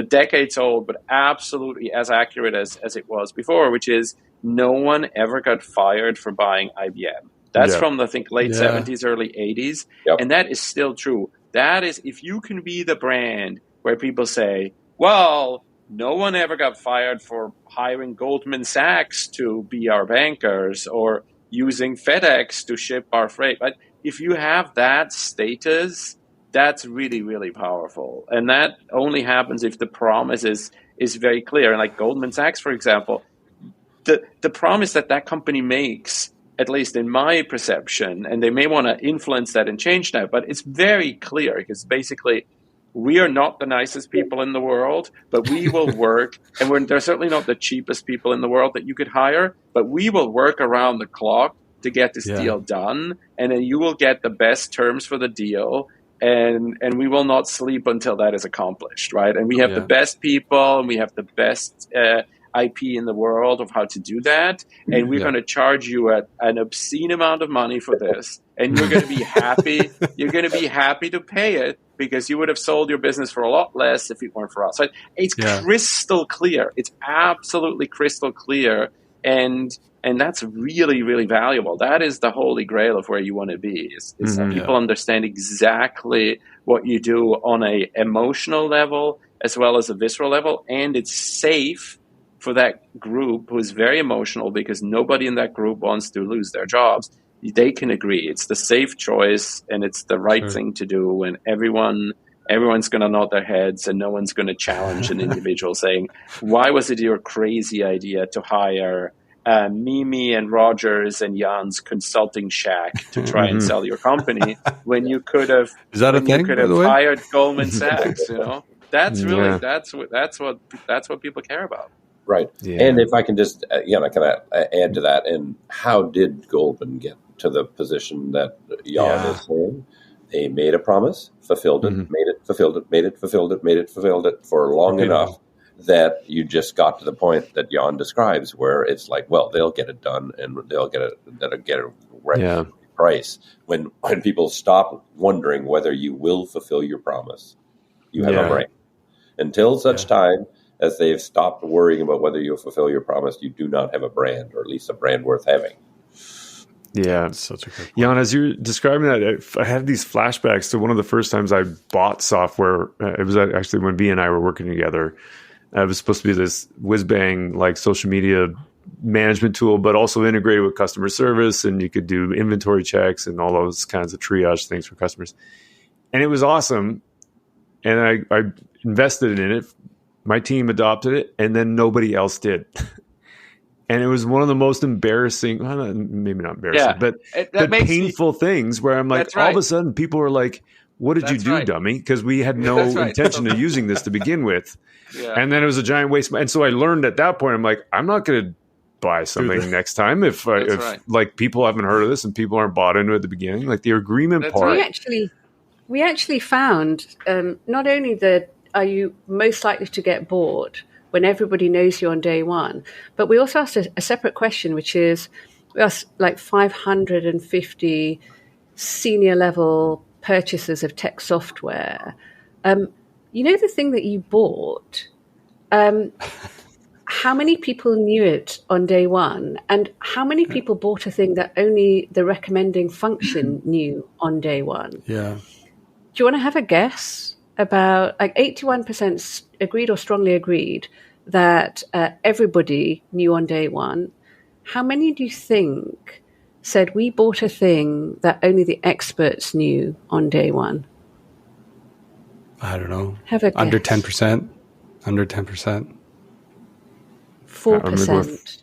decades old, but absolutely as accurate as it was before, which is no one ever got fired for buying IBM. That's from the late 70s, early 80s. Yep. And that is still true. That is, if you can be the brand where people say, well, no one ever got fired for hiring Goldman Sachs to be our bankers or using FedEx to ship our freight. But if you have that status, that's really, really powerful. And that only happens if the promise is very clear. And like Goldman Sachs, for example, the promise that company makes, at least in my perception, and they may want to influence that and change that, but it's very clear, because basically we are not the nicest people in the world, but we will work, and they're certainly not the cheapest people in the world that you could hire, but we will work around the clock to get this deal done, and then you will get the best terms for the deal, and we will not sleep until that is accomplished, right? And we have the best people, and we have the best IP in the world of how to do that, and we're going to charge you an obscene amount of money for this, and you're going to be happy. You're going to be happy to pay it, because you would have sold your business for a lot less if it weren't for us. So it's crystal clear. It's absolutely crystal clear And that's really, really valuable. That is the holy grail of where you want to be. Is people understand exactly what you do on a emotional level as well as a visceral level, and it's safe for that group who is very emotional, because nobody in that group wants to lose their jobs. They can agree. It's the safe choice, and it's the right thing to do. And everyone's going to nod their heads, and no one's going to challenge an individual saying, why was it your crazy idea to hire Mimi and Rogers and Jann's consulting shack to try and sell your company when you could have hired Goldman Sachs? That's really that's what people care about. Right. Yeah. And if I can just add to that, and how did Goldman get to the position that Jann is saying? They made a promise, fulfilled it, made it, fulfilled it, made it, fulfilled it, made it, fulfilled it for long enough that you just got to the point that Jann describes, where it's like, well, they'll get it done, and they'll get a right price. When people stop wondering whether you will fulfill your promise, you have a brain. Until such time as they've stopped worrying about whether you'll fulfill your promise, you do not have a brand, or at least a brand worth having. Yeah, such a good point. Jann, as you're describing that, I had these flashbacks to one of the first times I bought software. It was actually when V and I were working together. It was supposed to be this whiz-bang like social media management tool, but also integrated with customer service, and you could do inventory checks and all those kinds of triage things for customers. And it was awesome. And I invested in it. My team adopted it, and then nobody else did. And it was one of the most embarrassing, well, maybe not embarrassing, but painful things where I'm like, all of a sudden people are like, what did you do, dummy? Because we had no intention of using this to begin with. And then it was a giant waste. And so I learned at that point, I'm like, I'm not going to buy something next time if like people haven't heard of this and people aren't bought into it at the beginning. Like the agreement part. We actually found not only are you most likely to get bored when everybody knows you on day one, but we also asked a separate question, which is we asked like 550 senior level purchasers of tech software. The thing that you bought, how many people knew it on day one, and how many people bought a thing that only the recommending function knew on day one? Yeah. Do you want to have a guess? About like 81% agreed or strongly agreed that everybody knew on day one. How many do you think said we bought a thing that only the experts knew on day one? I don't know. Have a guess. Under 10%. Under 10%. 4%.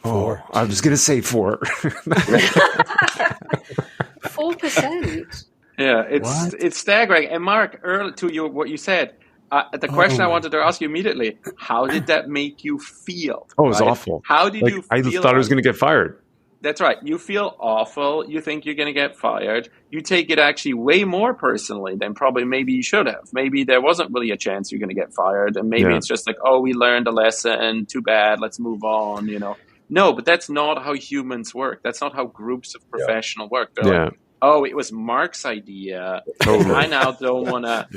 4. I was going to say 4. 4%. Yeah, it's staggering. And Mark, earlier to what you said, the question I wanted to ask you immediately: how did that make you feel? Oh, it was awful. How did you feel? I thought I was going to get fired. That's right. You feel awful. You think you're going to get fired. You take it actually way more personally than probably maybe you should have. Maybe there wasn't really a chance you're going to get fired, and maybe it's just like, oh, we learned a lesson. Too bad. Let's move on. No, but that's not how humans work. That's not how groups of professionals work. They're like, oh, it was Mark's idea. I now don't want to.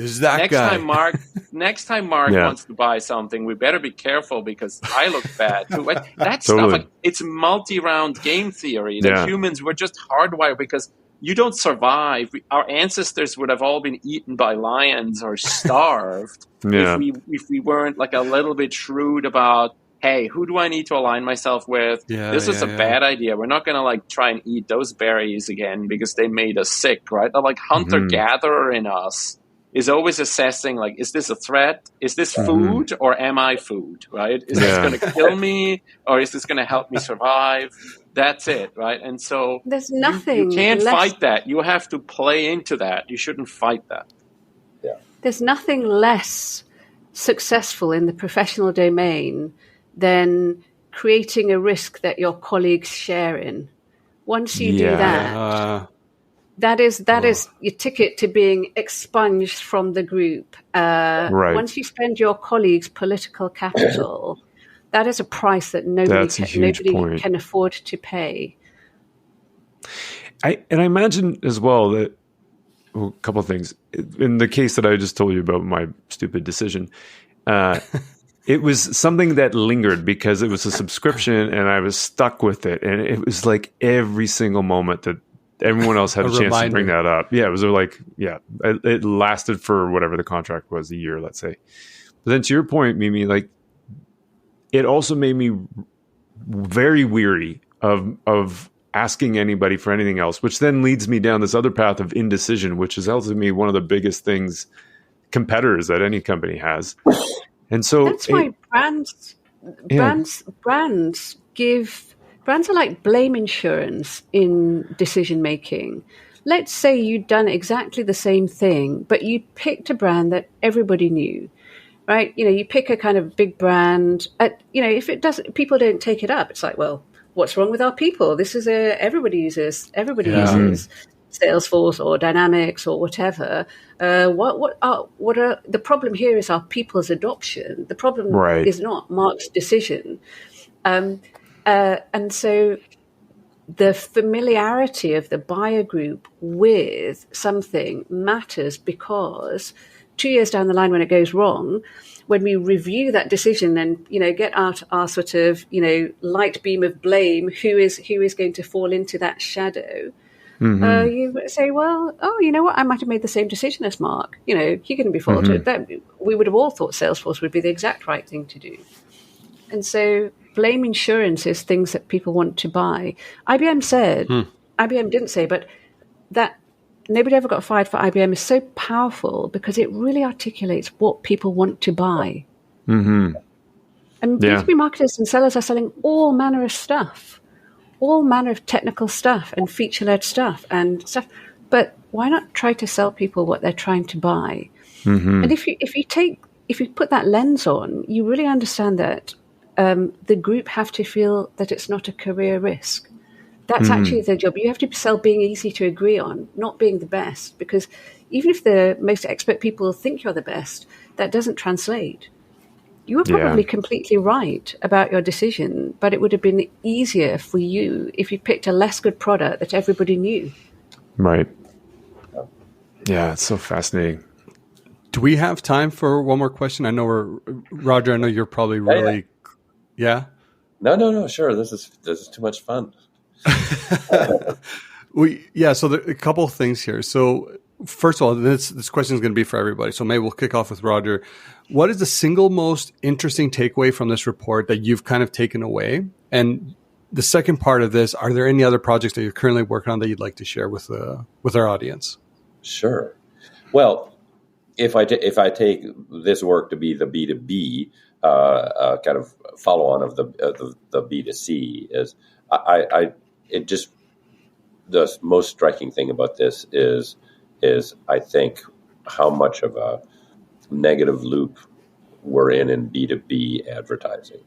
Next time Mark wants to buy something, we better be careful because I look bad too. That stuff, it's multi-round game theory. That humans were just hardwired because you don't survive. Our ancestors would have all been eaten by lions or starved if we weren't like a little bit shrewd about, hey, who do I need to align myself with? This is a bad idea. We're not going to like try and eat those berries again because they made us sick, right? The like hunter-gatherer in us is always assessing like, is this a threat? Is this food or am I food, right? Is this going to kill me or is this going to help me survive? That's it, right? And so there's nothing. You can't fight that. You have to play into that. You shouldn't fight that. Yeah. There's nothing less successful in the professional domain than creating a risk that your colleagues share in. Once you do that, that is your ticket to being expunged from the group. Once you spend your colleagues' political capital, that is a price that nobody can afford to pay. I imagine as well that a couple of things. In the case that I just told you about my stupid decision, it was something that lingered because it was a subscription and I was stuck with it. And it was like every single moment that everyone else had a chance to bring that up. Yeah, it was like, it lasted for whatever the contract was, a year, let's say. But then to your point, Mimi, like, it also made me very weary of asking anybody for anything else, which then leads me down this other path of indecision, which is ultimately one of the biggest competitors that any company has. And so that's why brands are like blame insurance in decision making. Let's say you'd done exactly the same thing, but you picked a brand that everybody knew, right? You pick a kind of big brand. If it doesn't, people don't take it up. It's like, well, what's wrong with our people? This is everybody uses Salesforce or Dynamics or whatever. What are the problem here is our people's adoption. The problem is not Mark's decision. And so the familiarity of the buyer group with something matters, because 2 years down the line when it goes wrong, when we review that decision and, get out our sort of, light beam of blame, who is going to fall into that shadow, you say, well, you know what? I might have made the same decision as Mark. He couldn't be faulted. We would have all thought Salesforce would be the exact right thing to do. And so blame insurance is things that people want to buy. IBM didn't say, but that nobody ever got fired for IBM is so powerful because it really articulates what people want to buy. And B2B marketers and sellers are selling all manner of stuff, all manner of technical stuff and feature-led stuff and stuff. But why not try to sell people what they're trying to buy? And if you put that lens on, you really understand that the group have to feel that it's not a career risk. That's actually their job. You have to sell being easy to agree on, not being the best, because even if the most expert people think you're the best, that doesn't translate. You were probably completely right about your decision, but it would have been easier for you if you picked a less good product that everybody knew. Right. Yeah, it's so fascinating. Do we have time for one more question? I know Roger, I know you're probably really... Yeah? No, sure. This is too much fun. So a couple of things here. So first of all, this question is going to be for everybody. So maybe we'll kick off with Roger. What is the single most interesting takeaway from this report that you've kind of taken away? And the second part of this, are there any other projects that you're currently working on that you'd like to share with our audience? Sure. Well, if I take this work to be the B2B kind of follow on of the B2C, is the most striking thing about this is I think how much of a negative loop we're in B2B advertising.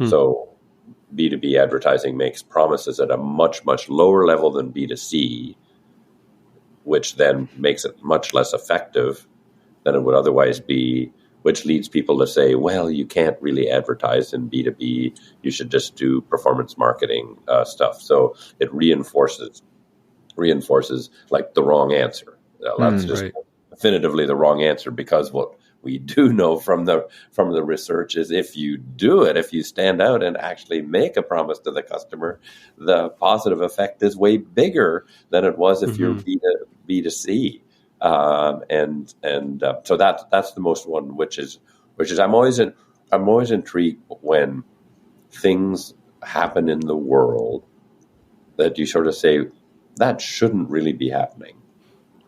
So B2B advertising makes promises at a much, much lower level than B2C, which then makes it much less effective than it would otherwise be, which leads people to say, well, you can't really advertise in B2B. You should just do performance marketing stuff. So it reinforces like the wrong answer. That's just definitively the wrong answer, because what we do know from the research is if you do it, if you stand out and actually make a promise to the customer, the positive effect is way bigger than it was if you're B2C. So that's the most one, which is I'm always intrigued when things happen in the world that you sort of say that shouldn't really be happening.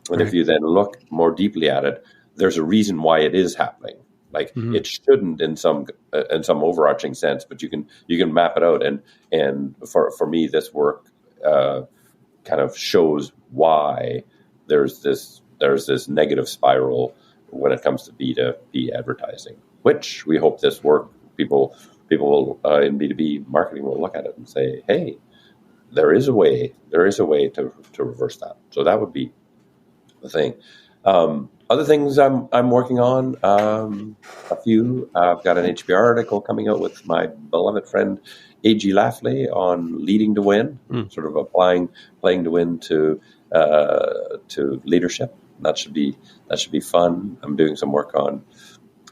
And if you then look more deeply at it, there's a reason why it is happening. Like it shouldn't in some overarching sense, but you can map it out. And for me, this work kind of shows why there's this negative spiral when it comes to B2B advertising, which we hope this work people in B2B marketing will look at it and say, hey, there is a way to reverse that. So that would be the thing. Other things I'm working on, a few. I've got an HBR article coming out with my beloved friend A.G. Lafley on leading to win, sort of playing to win to leadership. That should be fun. I'm doing some work on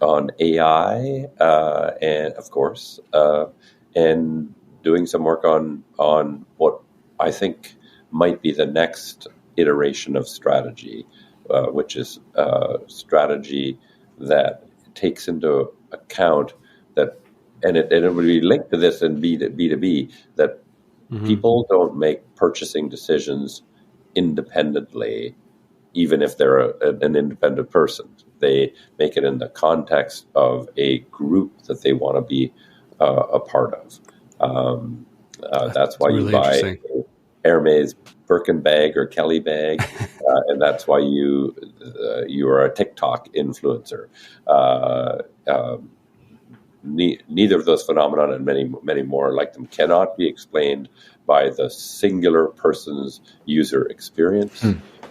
AI, and of course, and doing some work on what I think might be the next iteration of strategy, which is strategy that takes into account that, and it would be linked to this in B2B, that people don't make purchasing decisions independently, even if they're an independent person. They make it in the context of a group that they want to be a part of. That's why really you buy Hermes Birkin bag or Kelly bag, and that's why you are a TikTok influencer. Neither of those phenomena and many more like them cannot be explained by the singular person's user experience.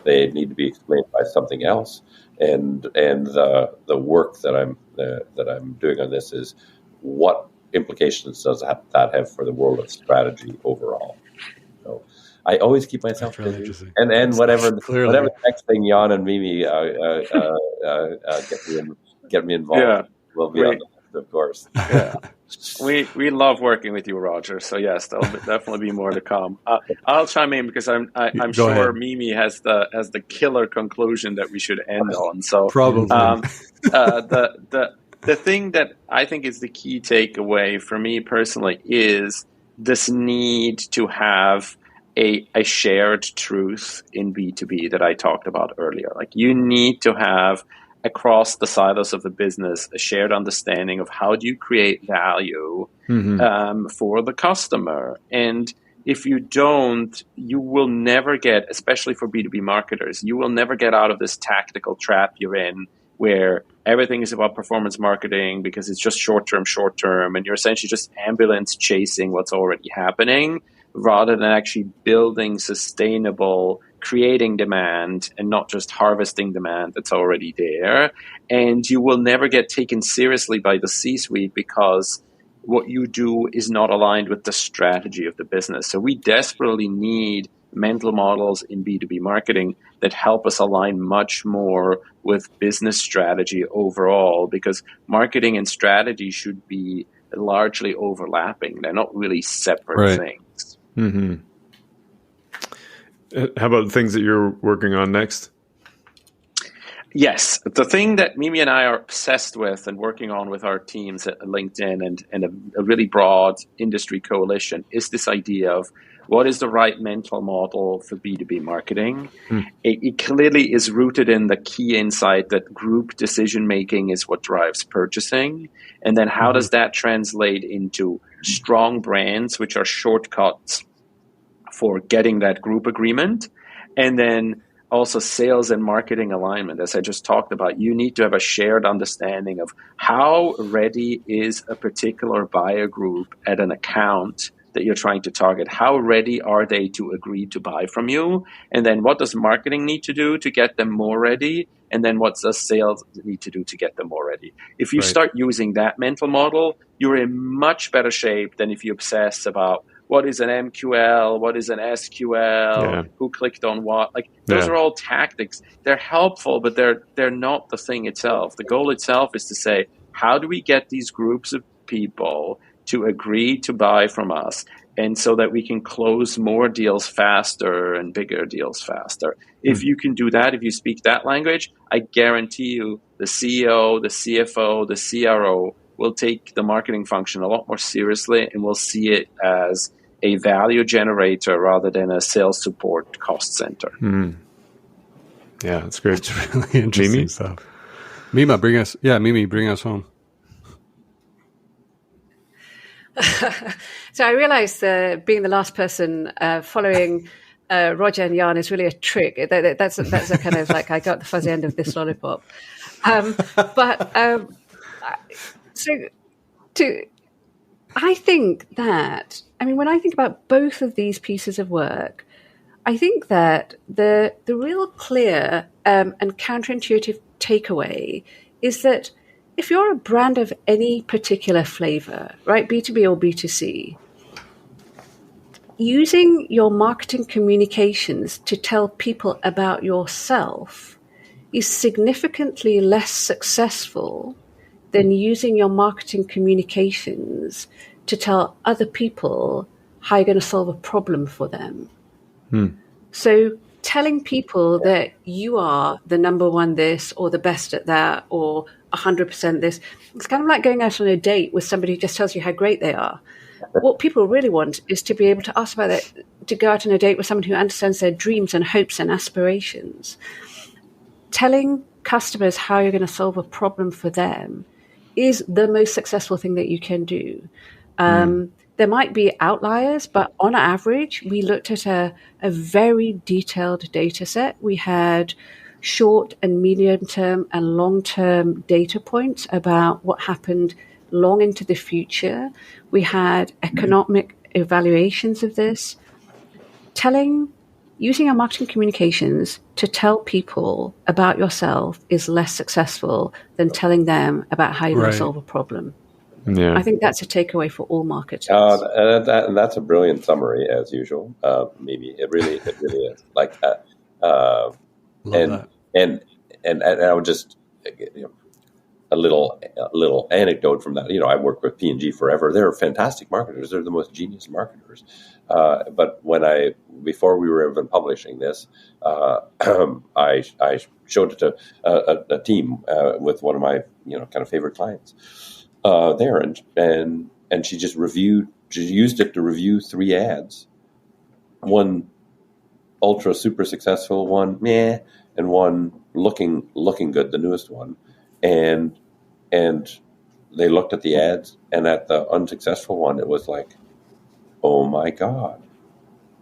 They need to be explained by something else. And the work that I'm doing on this is what implications does that have for the world of strategy overall. So I always keep myself busy, and whatever the next thing Jann and Mimi get me involved will be on the list, of course. Yeah. We love working with you, Roger. So yes, there'll definitely be more to come. I'll chime in because I'm sure ahead. Mimi has the killer conclusion that we should end on. So probably the thing that I think is the key takeaway for me personally is this need to have a shared truth in B2B that I talked about earlier. Like you need to have across the silos of the business a shared understanding of how do you create value for the customer. And if you don't, you will never get, especially for B2B marketers, you will never get out of this tactical trap you're in where everything is about performance marketing because it's just short-term, and you're essentially just ambulance chasing what's already happening rather than actually building sustainable, creating demand and not just harvesting demand that's already there. And you will never get taken seriously by the C-suite because what you do is not aligned with the strategy of the business. So we desperately need mental models in B2B marketing that help us align much more with business strategy overall, because marketing and strategy should be largely overlapping. They're not really separate things. Mm-hmm. How about things that you're working on next? Yes. The thing that Mimi and I are obsessed with and working on with our teams at LinkedIn and a really broad industry coalition is this idea of what is the right mental model for B2B marketing. It clearly is rooted in the key insight that group decision-making is what drives purchasing. And then how does that translate into strong brands, which are shortcuts for getting that group agreement? And then also sales and marketing alignment. As I just talked about, you need to have a shared understanding of how ready is a particular buyer group at an account that you're trying to target. How ready are they to agree to buy from you? And then what does marketing need to do to get them more ready? And then what does sales need to do to get them more ready? If you start using that mental model, you're in much better shape than if you obsess about what is an MQL, what is an SQL, who clicked on what. Like those are all tactics. They're helpful, but they're not the thing itself. The goal itself is to say, how do we get these groups of people to agree to buy from us, and so that we can close more deals faster and bigger deals faster. If you can do that, if you speak that language, I guarantee you the CEO, the CFO, the CRO will take the marketing function a lot more seriously and will see it as a value generator rather than a sales support cost center. Yeah, that's great. It's really interesting stuff. Mimi, bring us home. So I realized being the last person following Roger and Jann is really a trick. That's a kind of like I got the fuzzy end of this lollipop. I think that, when I think about both of these pieces of work, I think that the real clear and counterintuitive takeaway is that if you're a brand of any particular flavor, right, B2B or B2C, using your marketing communications to tell people about yourself is significantly less successful then using your marketing communications to tell other people how you're going to solve a problem for them. So telling people that you are the number one this or the best at that or 100% this, it's kind of like going out on a date with somebody who just tells you how great they are. What people really want is to be able to ask about that, to go out on a date with someone who understands their dreams and hopes and aspirations. Telling customers how you're going to solve a problem for them is the most successful thing that you can do. There might be outliers, but on average, we looked at a very detailed data set. We had short and medium-term and long-term data points about what happened long into the future. We had economic evaluations of this. Using our marketing communications to tell people about yourself is less successful than telling them about how you're going to solve a problem. Yeah. I think that's a takeaway for all marketers. And that's a brilliant summary, as usual. Mimi, it really is. Like, and I would just, a little anecdote from that. I worked with P&G forever. They're fantastic marketers. They're the most genius marketers. But before we were even publishing this, I showed it to a team with one of my kind of favorite clients there, and she just used it to review 3 ads, one ultra super successful, one meh, and one looking good, the newest one. And they looked at the ads, and at the unsuccessful one, it was like, oh my God,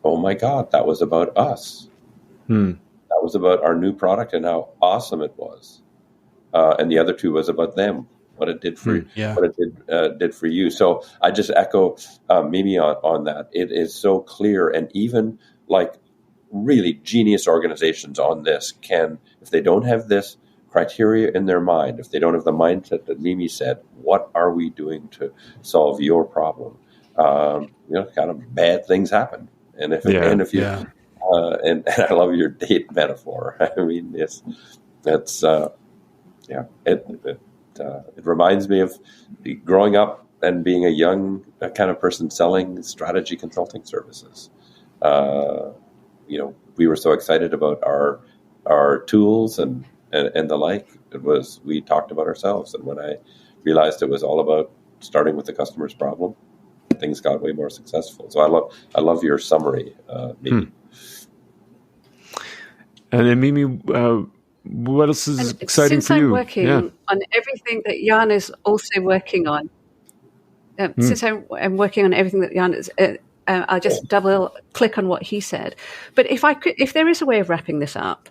that was about us. That was about our new product and how awesome it was. And the other 2 was about them, what it did for what it did for you. So I just echo Mimi on that. It is so clear, and even like really genius organizations on this can, if they don't have this criteria in their mind, if they don't have the mindset that Mimi said, what are we doing to solve your problem? Kind of bad things happen. And if you and I love your date metaphor. I mean, it reminds me of growing up and being a young kind of person selling strategy consulting services. We were so excited about our tools and the like. We talked about ourselves, and when I realized it was all about starting with the customer's problem, things got way more successful. So I love your summary, Mimi. And then Mimi, what else is exciting for you? Since I'm working on everything that Jann is also working on, since I'm working on everything that Jann is, I'll just double click on what he said. But if there is a way of wrapping this up,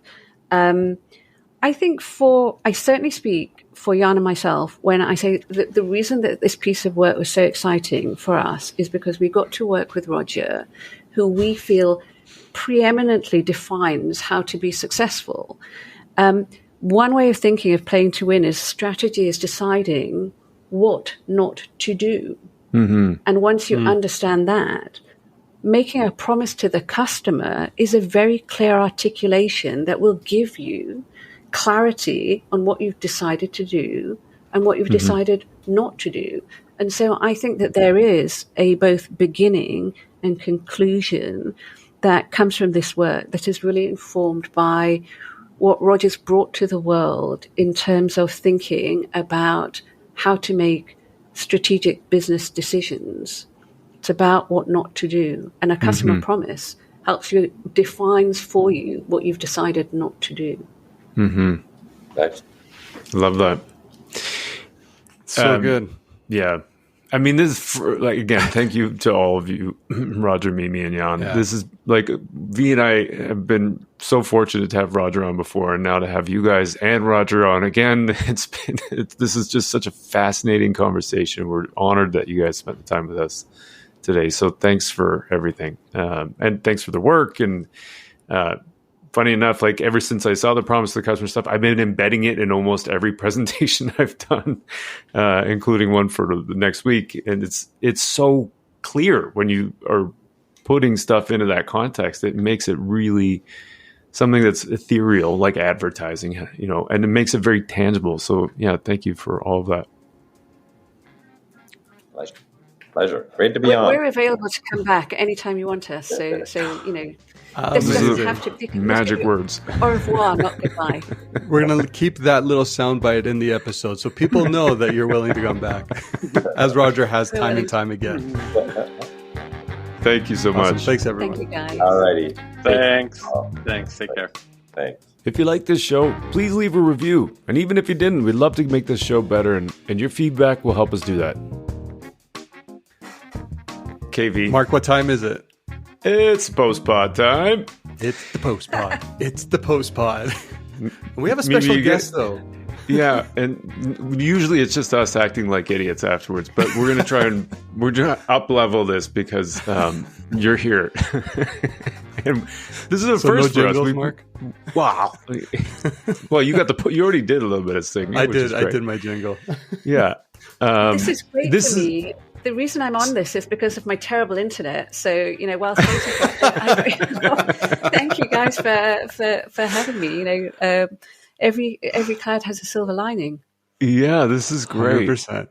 I think I certainly speak for Jann and myself when I say that the reason that this piece of work was so exciting for us is because we got to work with Roger, who we feel preeminently defines how to be successful. One way of thinking of playing to win is strategy is deciding what not to do. Mm-hmm. And once you understand that, making a promise to the customer is a very clear articulation that will give you clarity on what you've decided to do and what you've decided not to do. And so I think that there is a both beginning and conclusion that comes from this work that is really informed by what Roger's brought to the world in terms of thinking about how to make strategic business decisions. It's about what not to do. And a customer promise defines for you what you've decided not to do. Mm-hmm. Love that. So good. Yeah. I mean, this is again, thank you to all of you, Roger, Mimi, and Jann. Yeah. This is V and I have been so fortunate to have Roger on before, and now to have you guys and Roger on again. This is just such a fascinating conversation. We're honored that you guys spent the time with us today. So thanks for everything. And thanks for the work. And funny enough, ever since I saw the promise to the customer stuff, I've been embedding it in almost every presentation I've done, including one for the next week. And it's so clear when you are putting stuff into that context. It makes it really something that's ethereal, like advertising, and it makes it very tangible. So yeah, thank you for all of that. Pleasure. Great to be on. We're available to come back anytime you want us. So this doesn't have to be magic words. Au revoir, not goodbye. We're going to keep that little soundbite in the episode so people know that you're willing to come back, as Roger has time and time again. Thank you so much. Thanks, everyone. Thank you, guys. All righty. Thanks. Take care. Thanks. If you like this show, please leave a review. And even if you didn't, we'd love to make this show better, and your feedback will help us do that. KV. Mark, what time is it? It's post-pod time. It's the post-pod. It's the post-pod. We have a special guest, though. Yeah, and usually it's just us acting like idiots afterwards, but we're going to try and we're going to up-level this because you're here. And this is a first for us. Mark? Wow. Well, you already did a little bit of singing. I did my jingle. Yeah. This is great for me. The reason I'm on this is because of my terrible internet. So, whilst thank you guys for having me. Every cloud has a silver lining. Yeah, this is great. 100%.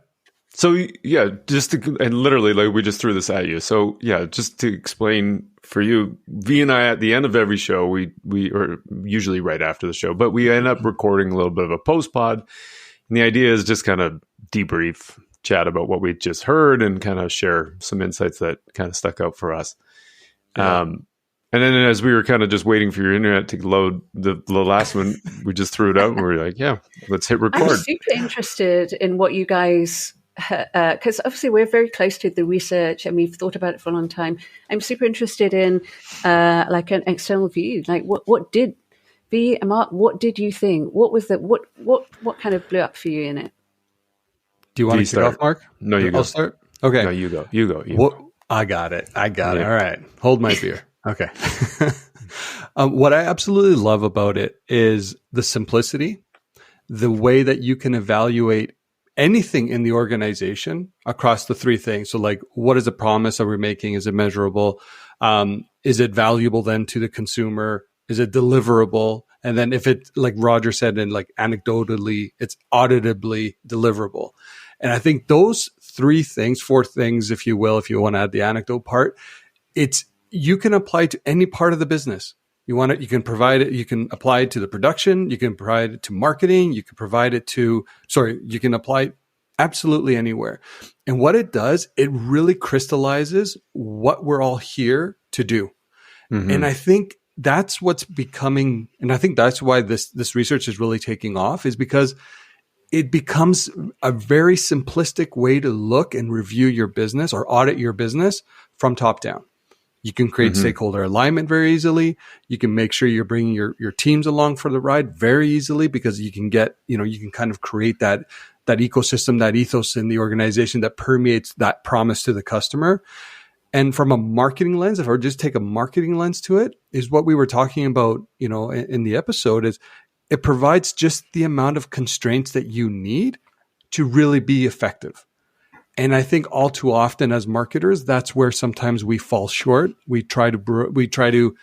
So yeah, and literally, like, we just threw this at you. So yeah, just to explain for you, V and I at the end of every show, we or usually right after the show, but we end up recording a little bit of a post pod, and the idea is just kind of debrief, chat about what we just heard, and kind of share some insights that kind of stuck out for us. Yeah. And then as we were kind of just waiting for your internet to load the last one, we just threw it out and we were like, yeah, let's hit record. I'm super interested in what you guys, because obviously we're very close to the research and we've thought about it for a long time. I'm super interested in like an external view. Like what did V and Mark, what did you think? What was what kind of blew up for you in it? Do you want to start off, Mark? No, you go. I'll start. Okay. No, you go. I got it. All right. Hold my beer. Okay. What I absolutely love about it is the simplicity, the way that you can evaluate anything in the organization across the three things. So like, what is the promise that we're making? Is it measurable? Is it valuable then to the consumer? Is it deliverable? And then if it, like Roger said, and like anecdotally, it's auditably deliverable. And I think those four things, if you will, if you want to add the anecdote part, you can apply to any part of the business. You can provide it, you can apply it to the production, you can provide it to marketing, you can apply it absolutely anywhere. And what it does, it really crystallizes what we're all here to do. Mm-hmm. And I think that's what's becoming, and I think that's why this research is really taking off, is because it becomes a very simplistic way to look and review your business or audit your business from top down. You can create stakeholder alignment very easily. You can make sure you're bringing your teams along for the ride very easily, because you can you can kind of create that ecosystem, that ethos in the organization that permeates that promise to the customer. And from a marketing lens, if I just take a marketing lens to it, is what we were talking about, in the episode, is it provides just the amount of constraints that you need to really be effective. And I think all too often as marketers, that's where sometimes we fall short. We try to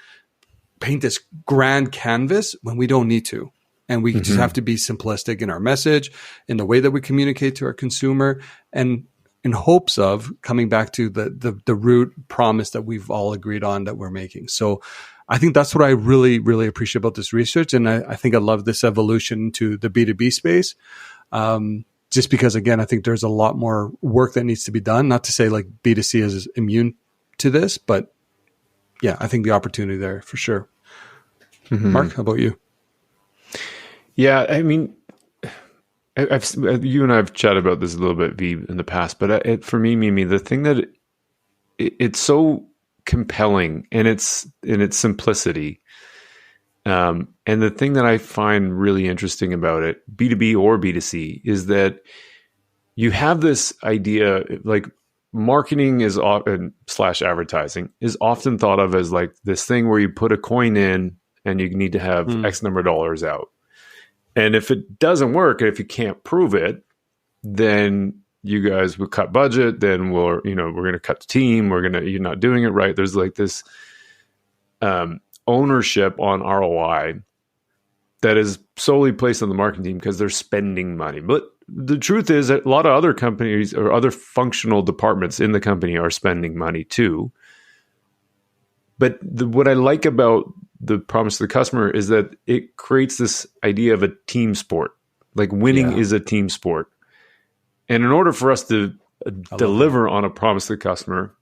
paint this grand canvas when we don't need to. And we just have to be simplistic in our message, in the way that we communicate to our consumer, and in hopes of coming back to the root promise that we've all agreed on that we're making. So I think that's what I really, really appreciate about this research. And I think I love this evolution to the B2B space. Just because, again, I think there's a lot more work that needs to be done. Not to say like B2C is immune to this, but yeah, I think the opportunity there for sure. Mm-hmm. Mark, how about you? Yeah, I mean, you and I have chatted about this a little bit, V, in the past, but for me, Mimi, the thing that it's so compelling in its simplicity. And the thing that I find really interesting about it, B2B or B2C, is that you have this idea, like marketing is often / advertising is often thought of as like this thing where you put a coin in and you need to have X number of dollars out. And if it doesn't work, if you can't prove it, then you guys will cut budget. Then we're going to cut the team. You're not doing it right. There's like this, ownership on ROI that is solely placed on the marketing team because they're spending money. But the truth is that a lot of other companies or other functional departments in the company are spending money too. But what I like about the promise to the customer is that it creates this idea of a team sport. Like winning is a team sport. And in order for us to deliver on a promise to the customer,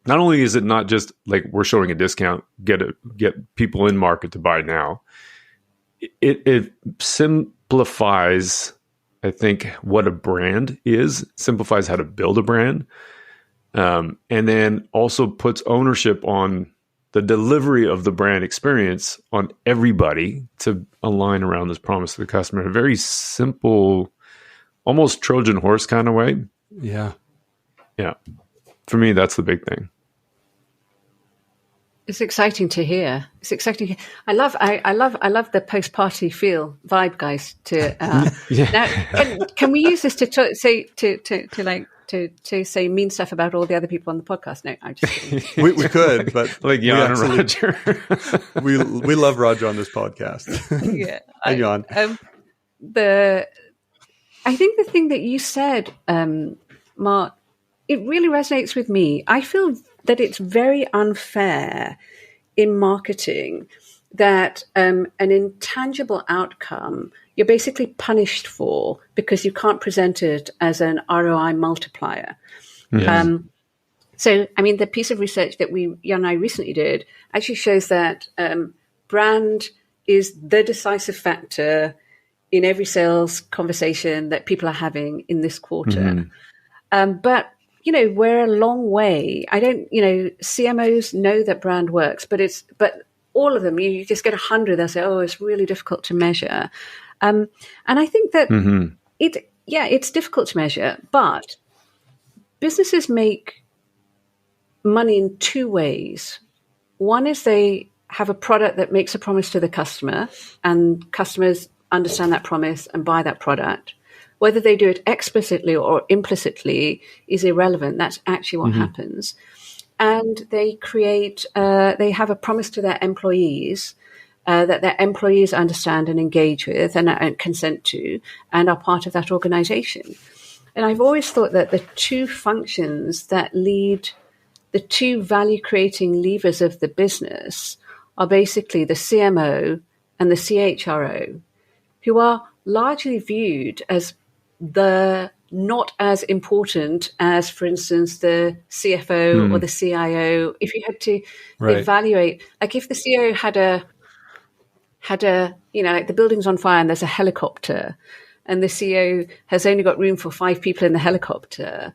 not only is it not just like we're showing a discount, get people in market to buy now, it simplifies, I think, what a brand is, simplifies how to build a brand, and then also puts ownership on the delivery of the brand experience on everybody to align around this promise to the customer in a very simple, almost Trojan horse kind of way. Yeah. Yeah. For me, that's the big thing. It's exciting to hear. It's exciting. I love the post-party feel vibe, guys. Now, can we use this to say mean stuff about all the other people on the podcast? No, I'm just kidding. we could, but like Jann and Roger. we love Roger on this podcast. Yeah, and Jann. I think the thing that you said, Mark, it really resonates with me. I feel that it's very unfair in marketing that an intangible outcome you're basically punished for because you can't present it as an ROI multiplier. Yes. So, I mean, the piece of research that Jann and I recently did actually shows that brand is the decisive factor in every sales conversation that people are having in this quarter. But we're a long way. CMOs know that brand works, but all of them, you just get 100, they'll say, oh, it's really difficult to measure. And I think that it's difficult to measure, but businesses make money in two ways. One is they have a product that makes a promise to the customer, and customers understand that promise and buy that product. Whether they do it explicitly or implicitly is irrelevant. That's actually what happens. And they they have a promise to their employees that their employees understand and engage with and consent to and are part of that organization. And I've always thought that the two functions that lead the two value-creating levers of the business are basically the CMO and the CHRO, who are largely viewed as not as important as, for instance, the CFO or the CIO. If you had to evaluate, like if the CEO had a like the building's on fire and there's a helicopter, and the CEO has only got room for 5 people in the helicopter,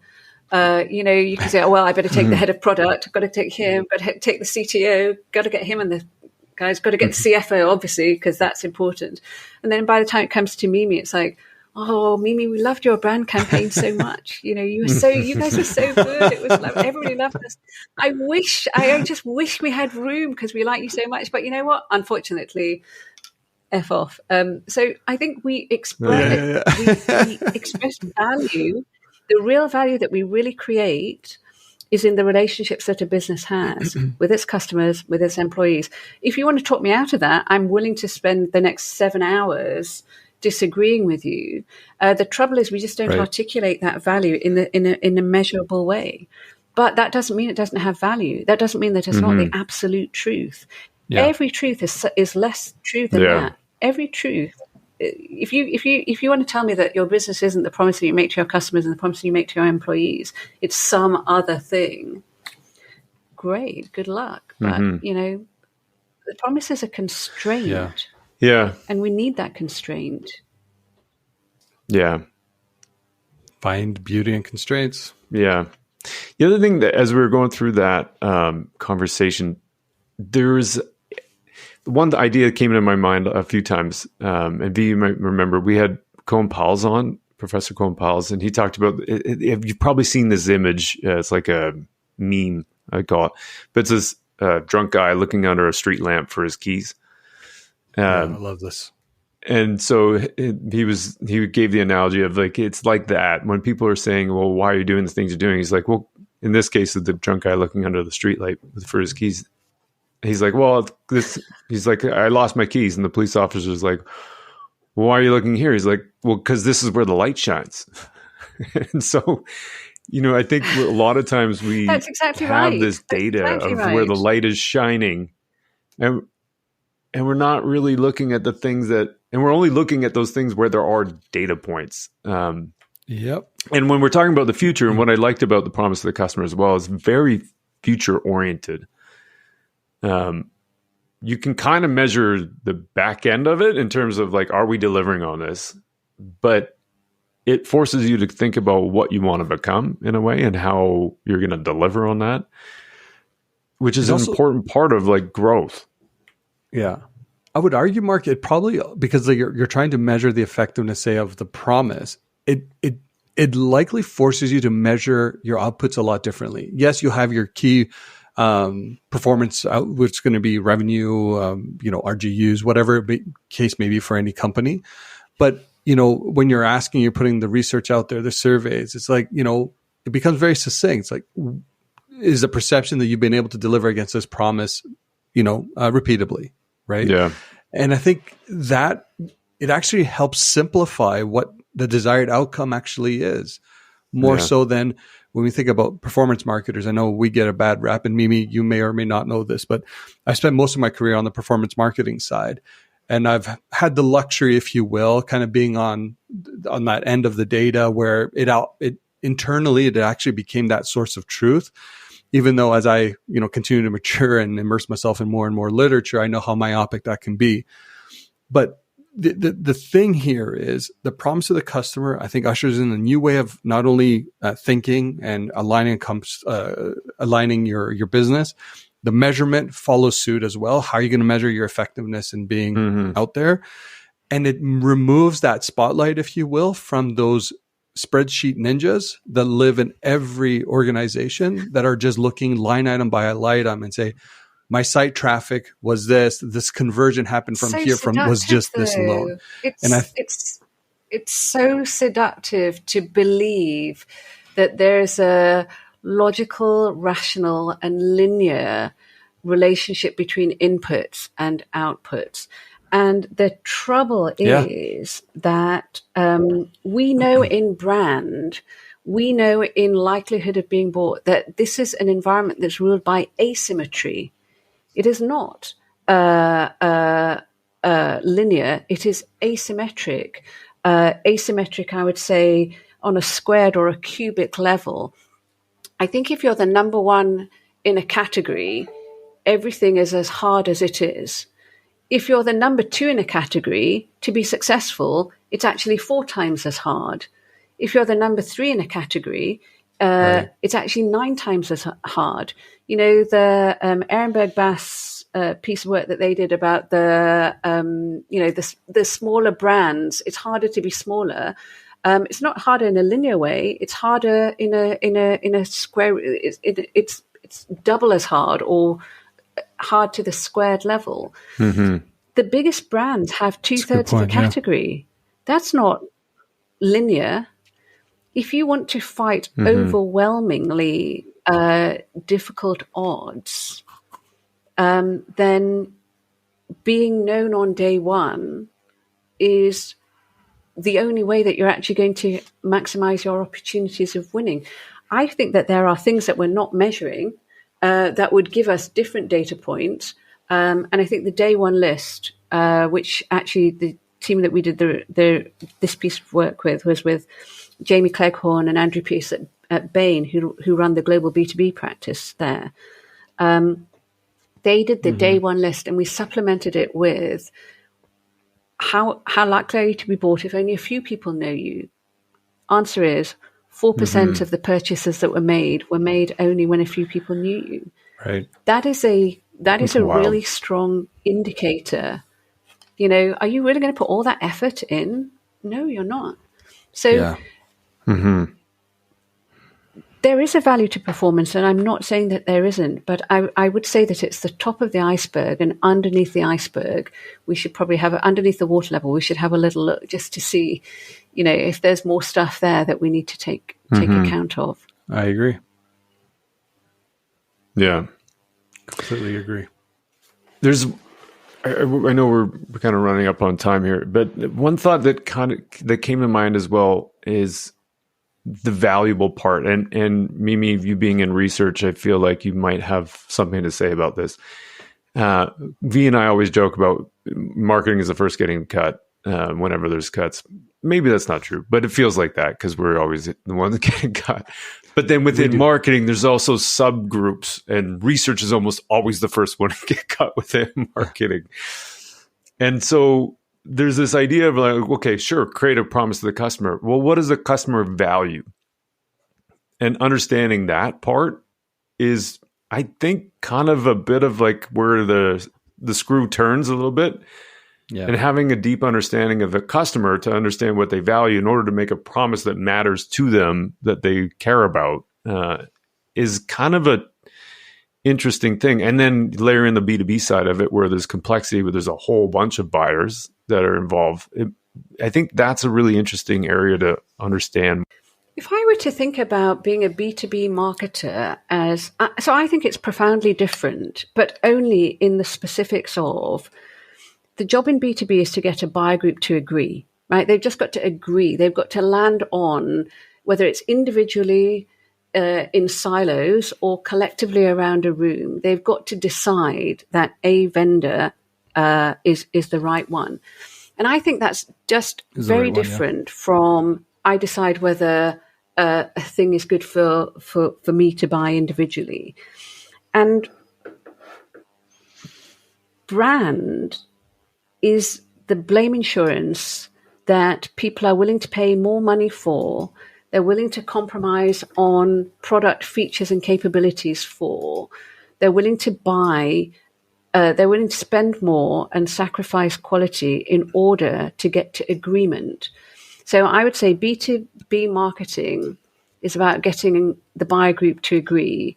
you can say, oh, well, I better take the head of product, I've got to take him, got to take the CTO, got to get him, and the guy's got to get the CFO, obviously, because that's important. And then by the time it comes to Mimi, it's like, oh, Mimi, we loved your brand campaign so much. You guys were so good. It was like everybody loved us. I just wish we had room because we like you so much. But you know what? Unfortunately, F off. So I think we express we express value. The real value that we really create is in the relationships that a business has with its customers, with its employees. If you want to talk me out of that, I'm willing to spend the next 7 hours disagreeing with you. The trouble is we just don't articulate that value in a measurable way. But that doesn't mean it doesn't have value. That doesn't mean that it's not the absolute truth. Yeah. Every truth is less true than that. Every truth. If you want to tell me that your business isn't the promise that you make to your customers and the promise that you make to your employees, it's some other thing. Great, good luck. But the promise is a constraint. Yeah. And we need that constraint. Yeah. Find beauty in constraints. Yeah. The other thing that as we were going through that conversation, there's one idea that came into my mind a few times. And V, you might remember, we had Colin Powell's on, Professor Colin Powell's, and he talked about, you've probably seen this image. It's like a meme, I call it. But it's this drunk guy looking under a street lamp for his keys. I love this. And so he gave the analogy of like, it's like that when people are saying, well, why are you doing the things you're doing? He's like, well, in this case of the drunk guy looking under the street light for his keys, he's like, well, he's like, I lost my keys. And the police officer's like, well, why are you looking here? He's like, well, because this is where the light shines. And so, I think a lot of times we That's exactly have right. this data exactly of right. where the light is shining. And we're not really looking at the things and we're only looking at those things where there are data points. Yep. And when we're talking about the future, and what I liked about the promise of the customer as well is very future oriented. You can kind of measure the back end of it in terms of like, are we delivering on this? But it forces you to think about what you want to become in a way and how you're going to deliver on that, which is an important part of like growth. Yeah. I would argue, Mark, it probably, because you're trying to measure the effectiveness, say, of the promise, it likely forces you to measure your outputs a lot differently. Yes, you have your key performance out, which is going to be revenue, RGUs, whatever case may be for any company. But, when you're putting the research out there, the surveys, it's like, it becomes very succinct. It's like, is the perception that you've been able to deliver against this promise, repeatedly, right? Yeah. And I think that it actually helps simplify what the desired outcome actually is, more so than when we think about performance marketers. I know we get a bad rap, and Mimi, you may or may not know this, but I spent most of my career on the performance marketing side. And I've had the luxury, if you will, kind of being on that end of the data where it internally, it actually became that source of truth. Even though as I, continue to mature and immerse myself in more and more literature, I know how myopic that can be. But the thing here is the promise of the customer, I think, ushers in a new way of not only thinking and aligning your business. The measurement follows suit as well. How are you going to measure your effectiveness in being out there? And it removes that spotlight, if you will, from those spreadsheet ninjas that live in every organization that are just looking line item by line item and say, my site traffic was this conversion happened from here, was just this alone. It's so seductive to believe that there's a logical, rational, and linear relationship between inputs and outputs. And the trouble is that we know in brand, we know in likelihood of being bought, that this is an environment that's ruled by asymmetry. It is not linear. It is asymmetric. Asymmetric, I would say, on a squared or a cubic level. I think if you're the number one in a category, everything is as hard as it is. If you're the number two in a category, to be successful, it's actually 4 times as hard. If you're the number 3 in a category, it's actually 9 times as hard. The Ehrenberg Bass piece of work that they did about the smaller brands, it's harder to be smaller. It's not harder in a linear way. It's harder in a square. It's double as hard or hard to the squared level. Mm-hmm. The biggest brands have 2/3 of the category. That's not linear. If you want to fight overwhelmingly difficult odds, then being known on day one is the only way that you're actually going to maximize your opportunities of winning. I think that there are things that we're not measuring that would give us different data points. And I think the day one list, which actually the team that we did this piece of work with was with Jamie Cleghorn and Andrew Pearce at Bain, who run the global B2B practice there. They did the day one list, and we supplemented it with how likely are you to be bought if only a few people know you? Answer is 4% of the purchases that were made only when a few people knew you. Right. That is a really strong indicator. Are you really going to put all that effort in? No, you're not. So there is a value to performance, and I'm not saying that there isn't, but I would say that it's the top of the iceberg, and underneath the iceberg, we should probably have underneath the water level, we should have a little look just to see, if there's more stuff there that we need to take account of. I agree. Yeah. Completely agree. I know we're kind of running up on time here, but one thought that came to mind as well is the valuable part. And Mimi, you being in research, I feel like you might have something to say about this. V and I always joke about marketing is the first getting cut whenever there's cuts. Maybe that's not true, but it feels like that because we're always the ones getting cut. But then within marketing, there's also subgroups, and research is almost always the first one to get cut within marketing. And so there's this idea of like, okay, sure, create a promise to the customer. Well, what does the customer value? And understanding that part is, I think, kind of a bit of like where the screw turns a little bit. Yeah. And having a deep understanding of the customer to understand what they value in order to make a promise that matters to them, that they care about, is kind of a interesting thing. And then layer in the B2B side of it, where there's complexity, where there's a whole bunch of buyers that are involved. I think that's a really interesting area to understand. If I were to think about being a B2B marketer so I think it's profoundly different, but only in the specifics of the job in B2B is to get a buyer group to agree, right? They've just got to agree. They've got to land on, whether it's individually in silos or collectively around a room, they've got to decide that a vendor is the right one. And I think that's just very different from I decide whether a thing is good for me to buy individually. And brand is the blame insurance that people are willing to pay more money for. They're willing to compromise on product features and capabilities for. They're willing to buy, they're willing to spend more and sacrifice quality in order to get to agreement. So I would say B2B marketing is about getting the buyer group to agree.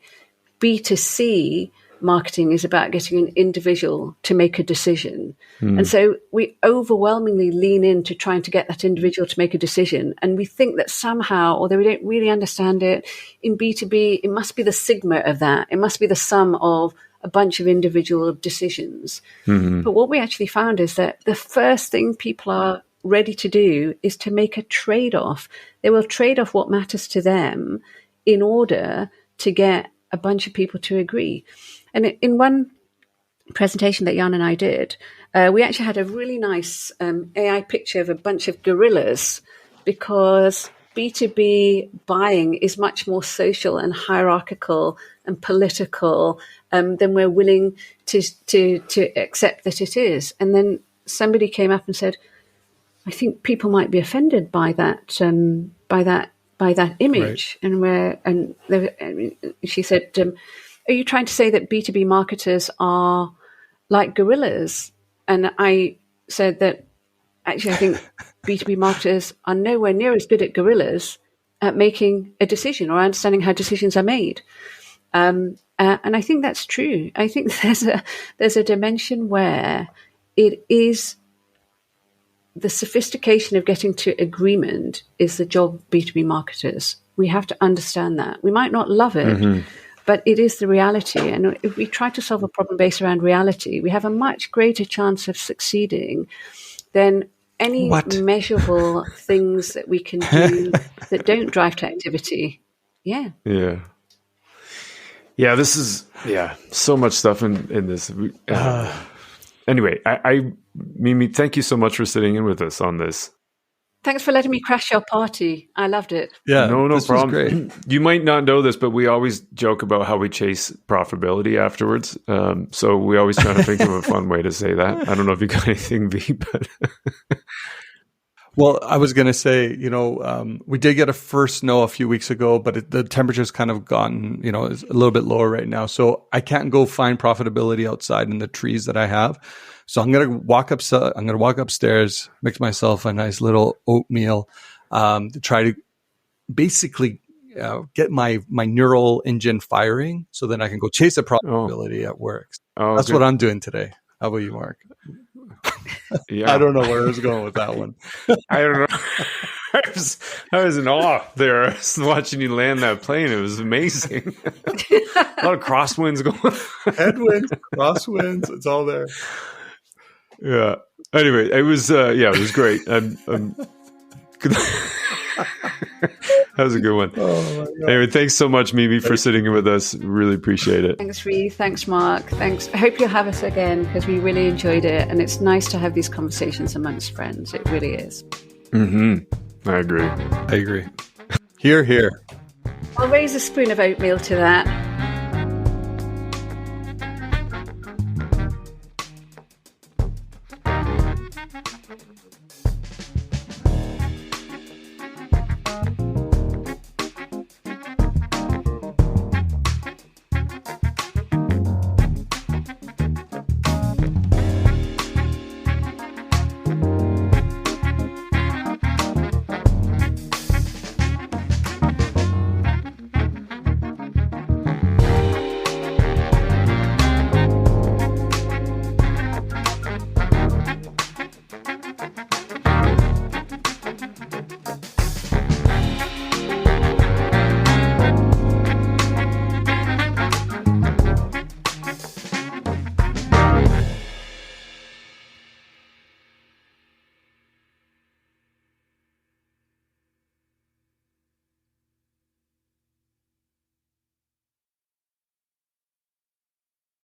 B2C marketing is about getting an individual to make a decision. And so we overwhelmingly lean into trying to get that individual to make a decision. And we think that somehow, although we don't really understand it, in B2B, it must be the sigma of that. It must be the sum of a bunch of individual decisions. But what we actually found is that the first thing people are ready to do is to make a trade-off. They will trade off what matters to them in order to get a bunch of people to agree. And in one presentation that Jann and I did, we actually had a really nice AI picture of a bunch of gorillas, because B2B buying is much more social and hierarchical and political than we're willing to accept that it is. And then somebody came up and said, I think people might be offended by that image. Right. And she said, are you trying to say that B2B marketers are like gorillas? And I said that actually I think B2B marketers are nowhere near as good at gorillas at making a decision or understanding how decisions are made. And I think that's true. I think there's a dimension where it is the sophistication of getting to agreement is the job of B2B marketers. We have to understand that. We might not love it, but it is the reality. And if we try to solve a problem based around reality, we have a much greater chance of succeeding than any measurable things that we can do that don't drive to activity. Yeah. Yeah. Yeah, this is, so much stuff in this. Anyway, Mimi, thank you so much for sitting in with us on this. Thanks for letting me crash your party. I loved it. Yeah, no problem. Great. You might not know this, but we always joke about how we chase profitability afterwards. So we always try to think of a fun way to say that. I don't know if you got anything, V, but... Well, I was going to say, we did get a first snow a few weeks ago, but the temperature's kind of gotten, it's a little bit lower right now. So I can't go find profitability outside in the trees that I have. So I'm going to walk upstairs, make myself a nice little oatmeal, to try to basically get my neural engine firing, so then I can go chase a profitability at work. That's what I'm doing today. How about you, Marc? Yeah. I don't know where I was going with that one. I don't know. I was in awe there. I was watching you land that plane. It was amazing. A lot of crosswinds going. Headwinds, crosswinds, it's all there. Yeah. Anyway, it was it was great. That was a good one. Oh, anyway, thanks so much, Mimi, for sitting with us. Really appreciate it. Thanks, Ree. Thanks, Mark. Thanks. I hope you'll have us again because we really enjoyed it. And it's nice to have these conversations amongst friends. It really is. Mm-hmm. I agree. Hear, hear. I'll raise a spoon of oatmeal to that.